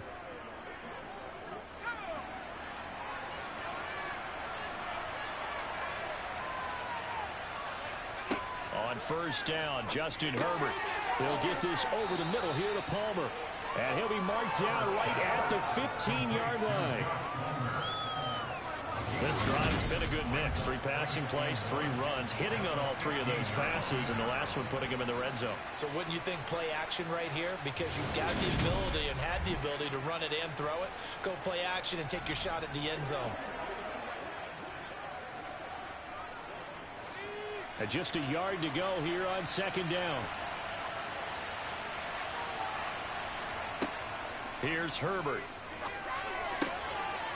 S5: On first down, Justin Herbert. He'll get this over the middle here to Palmer. And he'll be marked down right at the 15-yard line. This drive's been a good mix. 3 passing plays, 3 runs, hitting on all 3 of those passes, and the last one putting him in the red zone.
S4: So wouldn't you think play action right here? Because you've got the ability and had the ability to run it and throw it. Go play action and take your shot at the end zone.
S5: And just a yard to go here on 2nd down. Here's Herbert.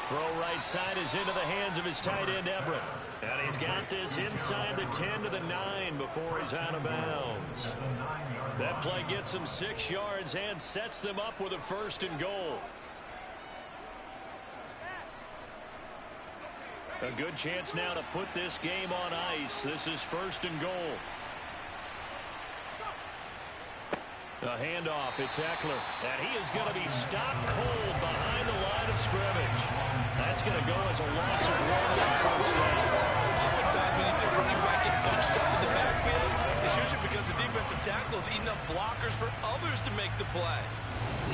S5: Throw right side is into the hands of his tight end, Everett. And he's got this inside the 10 to the 9 before he's out of bounds. That play gets him 6 yards and sets them up with a 1st and goal. A good chance now to put this game on ice. This is 1st and goal. A handoff, it's Eckler. And he is going to be stopped cold behind the line of scrimmage. That's going to go as a loss of 1 on 1st down.
S4: Oftentimes when you see a running back get bunched up in the backfield, it's usually because the defensive tackle is eating up blockers for others to make the play.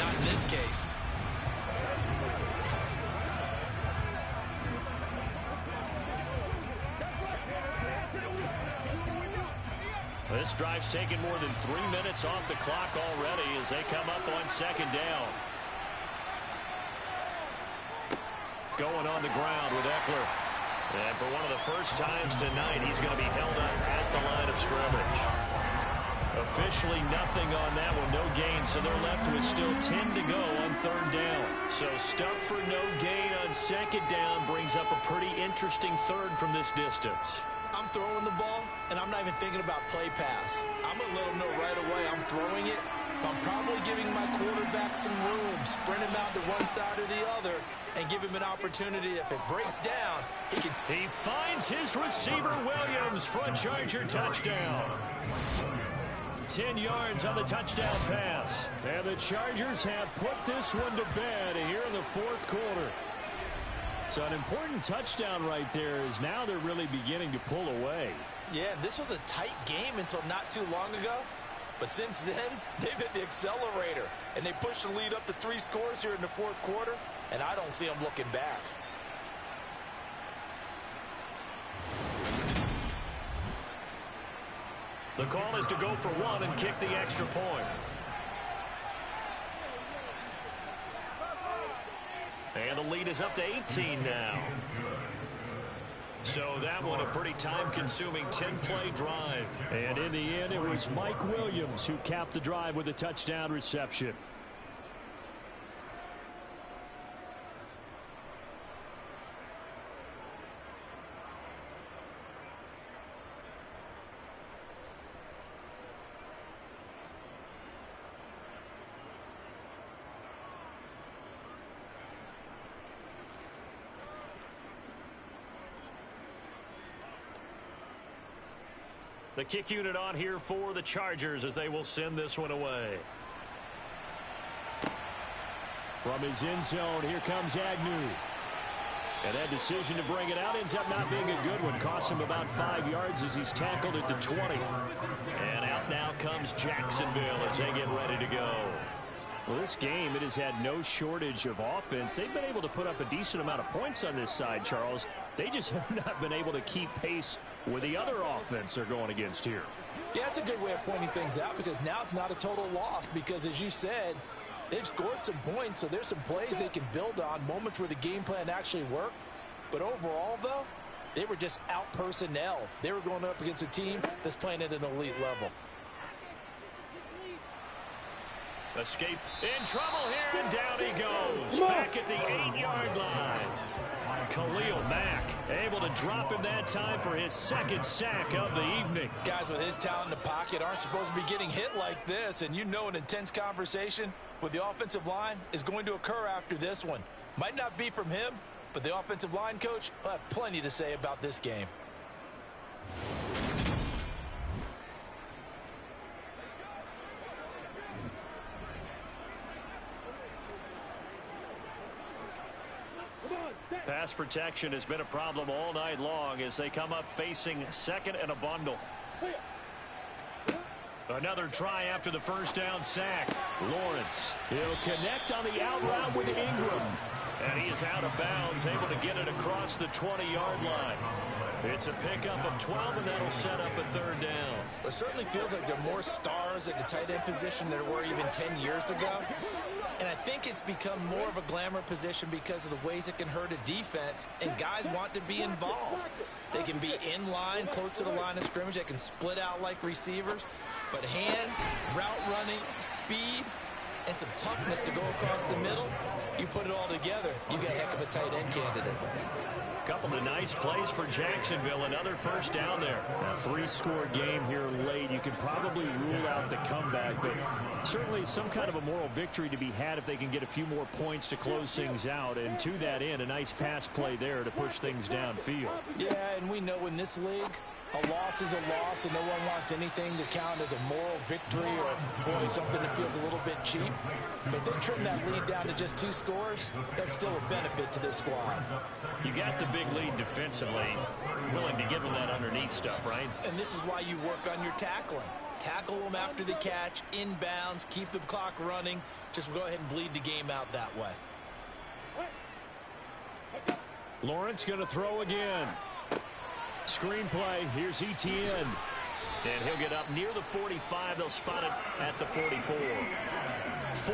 S4: Not in this case.
S5: This drive's taken more than 3 minutes off the clock already as they come up on 2nd down. Going on the ground with Eckler. And for one of the first times tonight, he's going to be held up at the line of scrimmage. Officially nothing on that one, no gain, so they're left with still 10 to go on 3rd down. So stuff for no gain on 2nd down brings up a pretty interesting 3rd from this distance.
S4: I'm throwing the ball, and I'm not even thinking about play pass. I'm going to let him know right away I'm throwing it. But I'm probably giving my quarterback some room, sprint him out to one side or the other, and give him an opportunity. If it breaks down, he can...
S5: He finds his receiver, Williams, for a Charger touchdown.
S3: 10 yards on the touchdown pass. And the Chargers have put this one to bed here in the fourth quarter. So an important touchdown right there is now they're really beginning to pull away.
S4: Yeah, this was a tight game until not too long ago. But since then, they've hit the accelerator. And they pushed the lead up to 3 scores here in the fourth quarter. And I don't see them looking back.
S3: The call is to go for 1 and kick the extra point. And the lead is up to 18 now. So that one a pretty time-consuming 10-play drive. And in the end, it was Mike Williams who capped the drive with a touchdown reception. The kick unit on here for the Chargers as they will send this one away. From his end zone, here comes Agnew. And that decision to bring it out ends up not being a good one. Costs him about 5 yards as he's tackled at the 20. And out now comes Jacksonville as they get ready to go. Well, this game, it has had no shortage of offense. They've been able to put up a decent amount of points on this side, Charles. They just have not been able to keep pace with the other offense they're going against here.
S4: Yeah, it's a good way of pointing things out because now it's not a total loss because, as you said, they've scored some points, so there's some plays they can build on, moments where the game plan actually worked. But overall, though, they were just out personnel. They were going up against a team that's playing at an elite level.
S3: Escape in trouble here, and down he goes. Back at the 8-yard line. Khalil Mack able to drop him that time for his second sack of the evening.
S4: Guys with his talent in the pocket aren't supposed to be getting hit like this, and you know an intense conversation with the offensive line is going to occur after this one. Might not be from him, but the offensive line coach will have plenty to say about this game.
S3: Pass protection has been a problem all night long as they come up facing second and a bundle. Another try after the first down sack. Lawrence, he'll connect on the out route with Ingram. And he is out of bounds, able to get it across the 20-yard line. It's a pickup of 12, and that'll set up a third down.
S4: It certainly feels like there are more stars at the tight end position than there were even 10 years ago. And I think it's become more of a glamour position because of the ways it can hurt a defense, and guys want to be involved. They can be in line, close to the line of scrimmage. They can split out like receivers. But hands, route running, speed, and some toughness to go across the middle, you put it all together, you got a heck of a tight end candidate.
S3: Couple of nice plays for Jacksonville. Another first down there. A 3-score game here late. You can probably rule out the comeback, but certainly some kind of a moral victory to be had if they can get a few more points to close things out. And to that end, a nice pass play there to push things downfield.
S4: Yeah, and we know in this league, a loss is a loss, and no one wants anything to count as a moral victory or only something that feels a little bit cheap. But if they trim that lead down to just 2 scores, that's still a benefit to this squad.
S3: You got the big lead defensively, willing to give them that underneath stuff, right?
S4: And this is why you work on your tackling. Tackle them after the catch, inbounds, keep the clock running. Just go ahead and bleed the game out that way.
S3: Lawrence going to throw again. Screenplay, here's Etienne. And he'll get up near the 45. They'll spot it at the 44.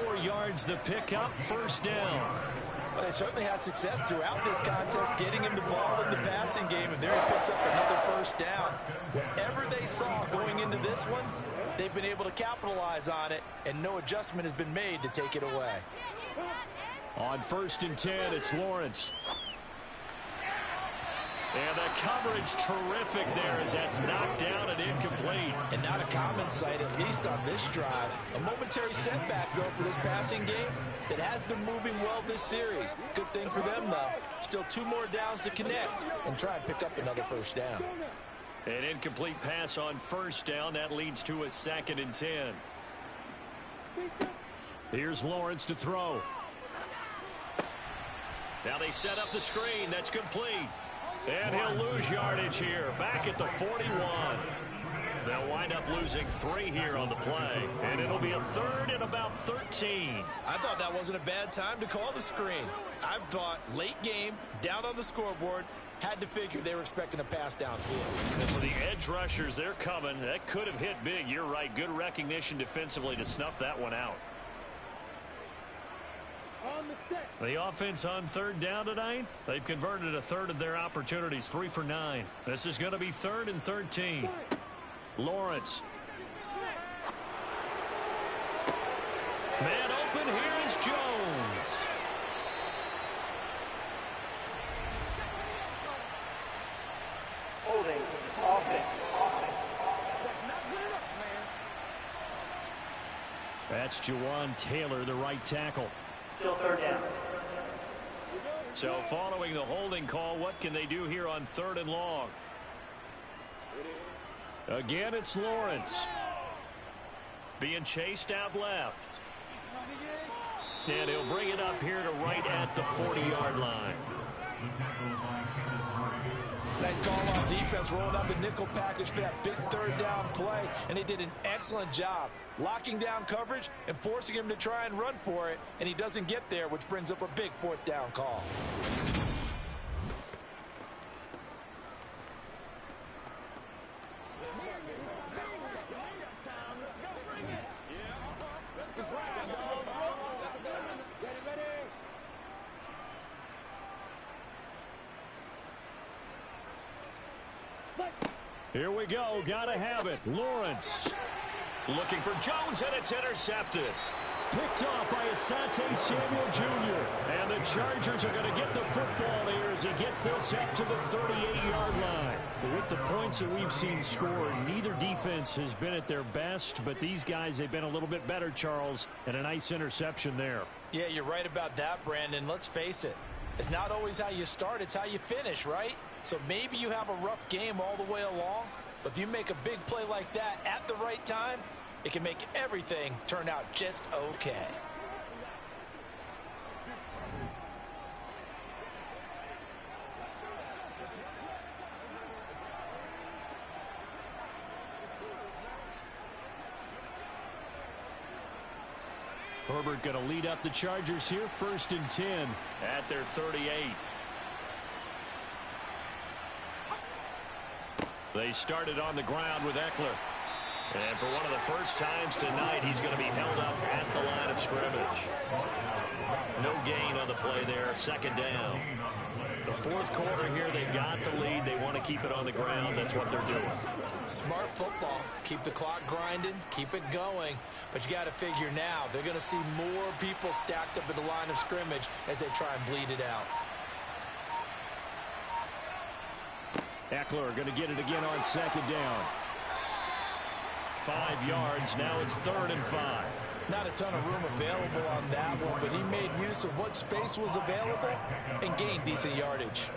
S3: 4 yards the pickup, first down.
S4: Well, they certainly had success throughout this contest, getting him the ball in the passing game, and there he picks up another first down. Whatever they saw going into this one, they've been able to capitalize on it, and no adjustment has been made to take it away.
S3: On 1st and 10, it's Lawrence. And the coverage terrific there as that's knocked down and incomplete.
S4: And not a common sight, at least on this drive. A momentary setback, though, for this passing game that has been moving well this series. Good thing for them, though. Still 2 more downs to connect and try and pick up another first down.
S3: An incomplete pass on first down. That leads to a 2nd and 10. Here's Lawrence to throw. Now they set up the screen. That's complete. And he'll lose yardage here. Back at the 41. They'll wind up losing 3 here on the play. And it'll be a 3rd and about 13.
S4: I thought that wasn't a bad time to call the screen. I thought late game, down on the scoreboard, had to figure they were expecting a pass downfield.
S3: And for the edge rushers, they're coming. That could have hit big. You're right. Good recognition defensively to snuff that one out. The offense on 3rd down tonight, they've converted a 1/3 of their opportunities, 3 for 9. This is going to be 3rd and 13. Lawrence. Man open, here is Jones.
S6: Holding. Offense.
S5: That's Jawan Taylor, the right tackle.
S6: Still 3rd down.
S3: So following the holding call, what can they do here on 3rd and long? Again, it's Lawrence. Being chased out left. And he'll bring it up here to right at the 40-yard line.
S4: That call on defense rolling out the nickel package for that big 3rd down play, and they did an excellent job locking down coverage and forcing him to try and run for it, and he doesn't get there, which brings up a big 4th down call.
S3: Here we go. Gotta have it. Lawrence looking for Jones, and it's intercepted. Picked off by Asante Samuel Jr. And the Chargers are going to get the football here as he gets this up to the 38-yard line. With the points that we've seen scored, neither defense has been at their best, but these guys, they've been a little bit better, Charles, and a nice interception there.
S4: Yeah, you're right about that, Brandon. Let's face it. It's not always how you start, it's how you finish, right? So maybe you have a rough game all the way along, but if you make a big play like that at the right time, it can make everything turn out just okay.
S5: Herbert going to lead up the Chargers here, 1st and 10
S3: at their 38. They started on the ground with Eckler. And for one of the first times tonight, he's going to be held up at the line of scrimmage. No gain on the play there, 2nd down. The 4th quarter here, they've got the lead. They want to keep it on the ground. That's what they're doing.
S4: Smart football. Keep the clock grinding. Keep it going. But you got to figure now, they're going to see more people stacked up at the line of scrimmage as they try and bleed it out.
S5: Eckler going to get it again on 2nd down. 5 yards. Now it's 3rd and 5.
S4: Not a ton of room available on that one, but he made use of what space was available and gained decent yardage.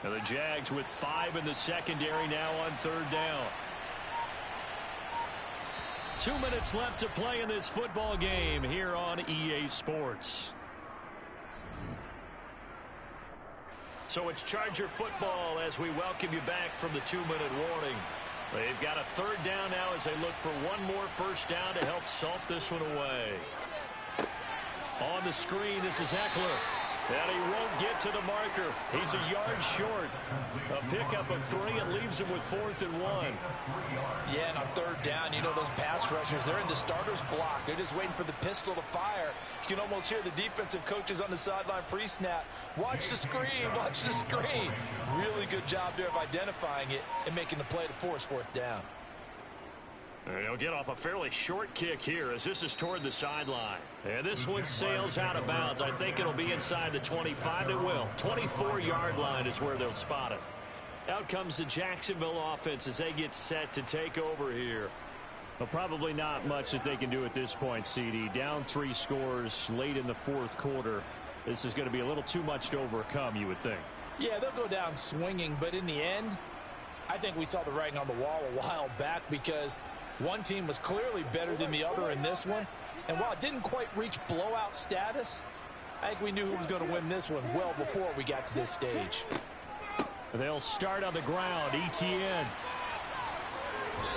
S3: Now the Jags with 5 in the secondary now on 3rd down. 2 minutes left to play in this football game here on EA Sports. So it's Charger football as we welcome you back from the 2-minute warning. They've got a 3rd down now as they look for one more first down to help salt this one away. On the screen, this is Eckler. And he won't get to the marker. He's a yard short. A pickup of 3. It leaves him with 4th and 1.
S4: Yeah, and on 3rd down, you know those pass rushers, they're in the starter's block. They're just waiting for the pistol to fire. You can almost hear the defensive coaches on the sideline pre-snap. Watch the screen, watch the screen. Really good job there of identifying it and making the play to force 4th down.
S3: And he'll get off a fairly short kick here as this is toward the sideline. And this one sails out of bounds. I think it'll be inside the 25. It will. 24-yard line is where they'll spot it. Out comes the Jacksonville offense as they get set to take over here.
S5: Well, probably not much that they can do at this point, CD. Down 3 scores late in the 4th quarter. This is going to be a little too much to overcome, you would think.
S4: Yeah, they'll go down swinging, but in the end, I think we saw the writing on the wall a while back because one team was clearly better than the other in this one. And while it didn't quite reach blowout status, I think we knew who was going to win this one well before we got to this stage.
S5: They'll start on the ground. Etienne.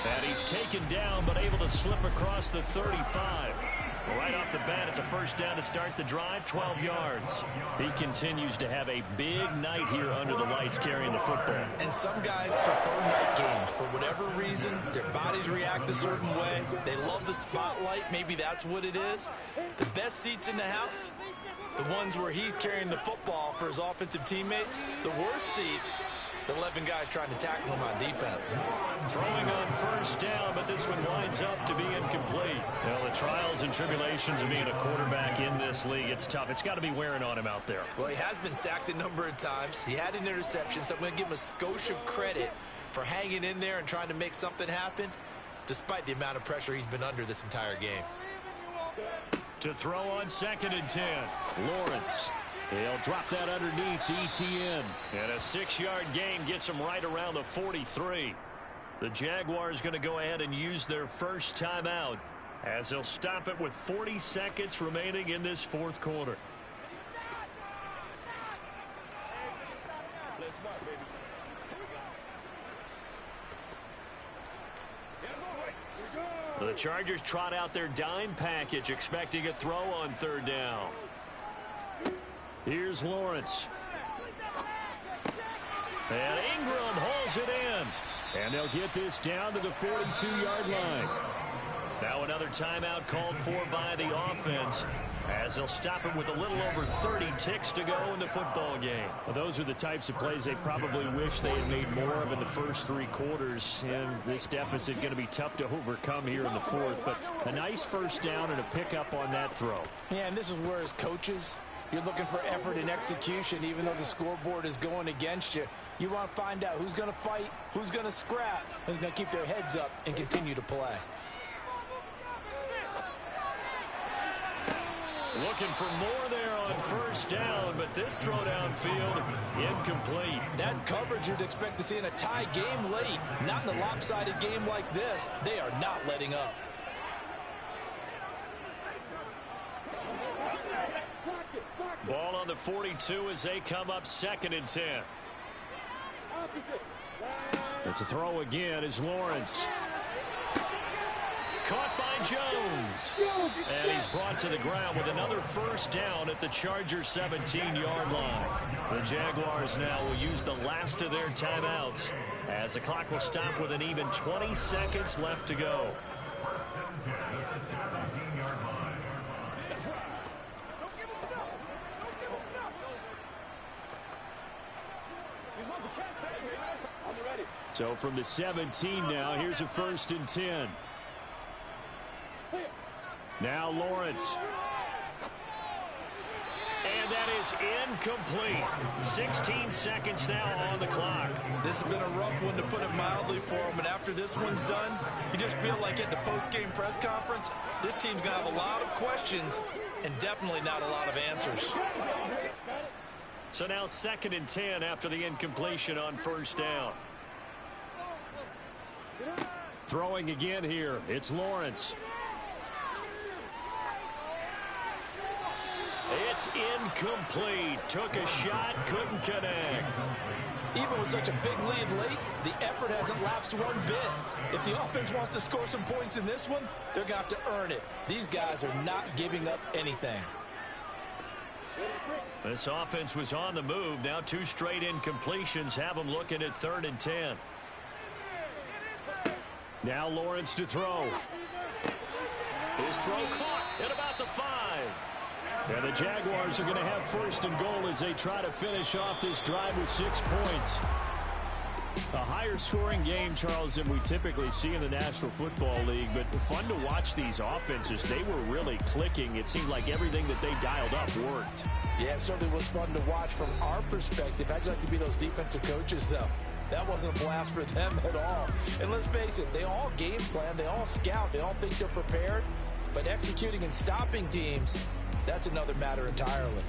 S5: And he's taken down, but able to slip across the 35. Right off the bat, it's a first down to start the drive, 12 yards. He continues to have a big night here under the lights carrying the football.
S4: And some guys prefer night games. For whatever reason, their bodies react a certain way. They love the spotlight. Maybe that's what it is. The best seats in the house, the ones where he's carrying the football for his offensive teammates. The worst seats, the 11 guys trying to tackle him on defense.
S5: Throwing on first down, but this one winds up to be incomplete. Well, the trials and tribulations of being a quarterback in this league, it's tough. It's got to be wearing on him out there.
S4: Well, he has been sacked a number of times. He had an interception, so I'm going to give him a skosh of credit for hanging in there and trying to make something happen, despite the amount of pressure he's been under this entire game.
S5: To throw on 2nd and 10. Lawrence. He'll drop that underneath to Etienne. And a 6-yard gain gets him right around the 43. The Jaguars going to go ahead and use their first timeout as they'll stop it with 40 seconds remaining in this fourth quarter. The Chargers trot out their dime package, expecting a throw on 3rd down. Here's Lawrence. And Ingram holds it in. And they'll get this down to the 42-yard line. Now another timeout called for by the offense as they'll stop it with a little over 30 ticks to go in the football game. Well, those are the types of plays they probably wish they had made more of in the first 3 quarters. And this deficit going to be tough to overcome here in the fourth. But a nice first down and a pickup on that throw.
S4: Yeah, and this is where as coaches, you're looking for effort and execution, even though the scoreboard is going against you. You want to find out who's going to fight, who's going to scrap, who's going to keep their heads up and continue to play.
S5: Looking for more there on first down, but this throw downfield incomplete.
S4: That's coverage you'd expect to see in a tie game late. Not in a lopsided game like this. They are not letting up.
S5: Ball on the 42 as they come up 2nd and 10. And to throw again is Lawrence. Caught by Jones. And he's brought to the ground with another first down at the Chargers 17-yard line. The Jaguars now will use the last of their timeouts as the clock will stop with an even 20 seconds left to go. So from the 17 now, here's a 1st and 10. Now Lawrence. And that is incomplete. 16 seconds now on the clock.
S4: This has been a rough one, to put it mildly, for him. And after this one's done, you just feel like at the post-game press conference, this team's going to have a lot of questions and definitely not a lot of answers.
S5: So now 2nd and 10 after the incompletion on first down. Throwing again here. It's Lawrence. It's incomplete. Took a shot, couldn't connect.
S4: Even with such a big lead late, the effort hasn't lapsed one bit. If the offense wants to score some points in this one, they're going to have to earn it. These guys are not giving up anything.
S5: This offense was on the move. Now 2 straight incompletions have them looking at 3rd and 10. Now Lawrence to throw. His throw caught at about the 5. And the Jaguars are going to have 1st and goal as they try to finish off this drive with 6 points. A higher scoring game, Charles, than we typically see in the National Football League, but fun to watch these offenses. They were really clicking. It seemed like everything that they dialed up worked.
S4: Yeah, it certainly was fun to watch from our perspective. I'd like to be those defensive coaches, though. That wasn't a blast for them at all. And let's face it, they all game plan, they all scout, they all think they're prepared. But executing and stopping teams, that's another matter entirely.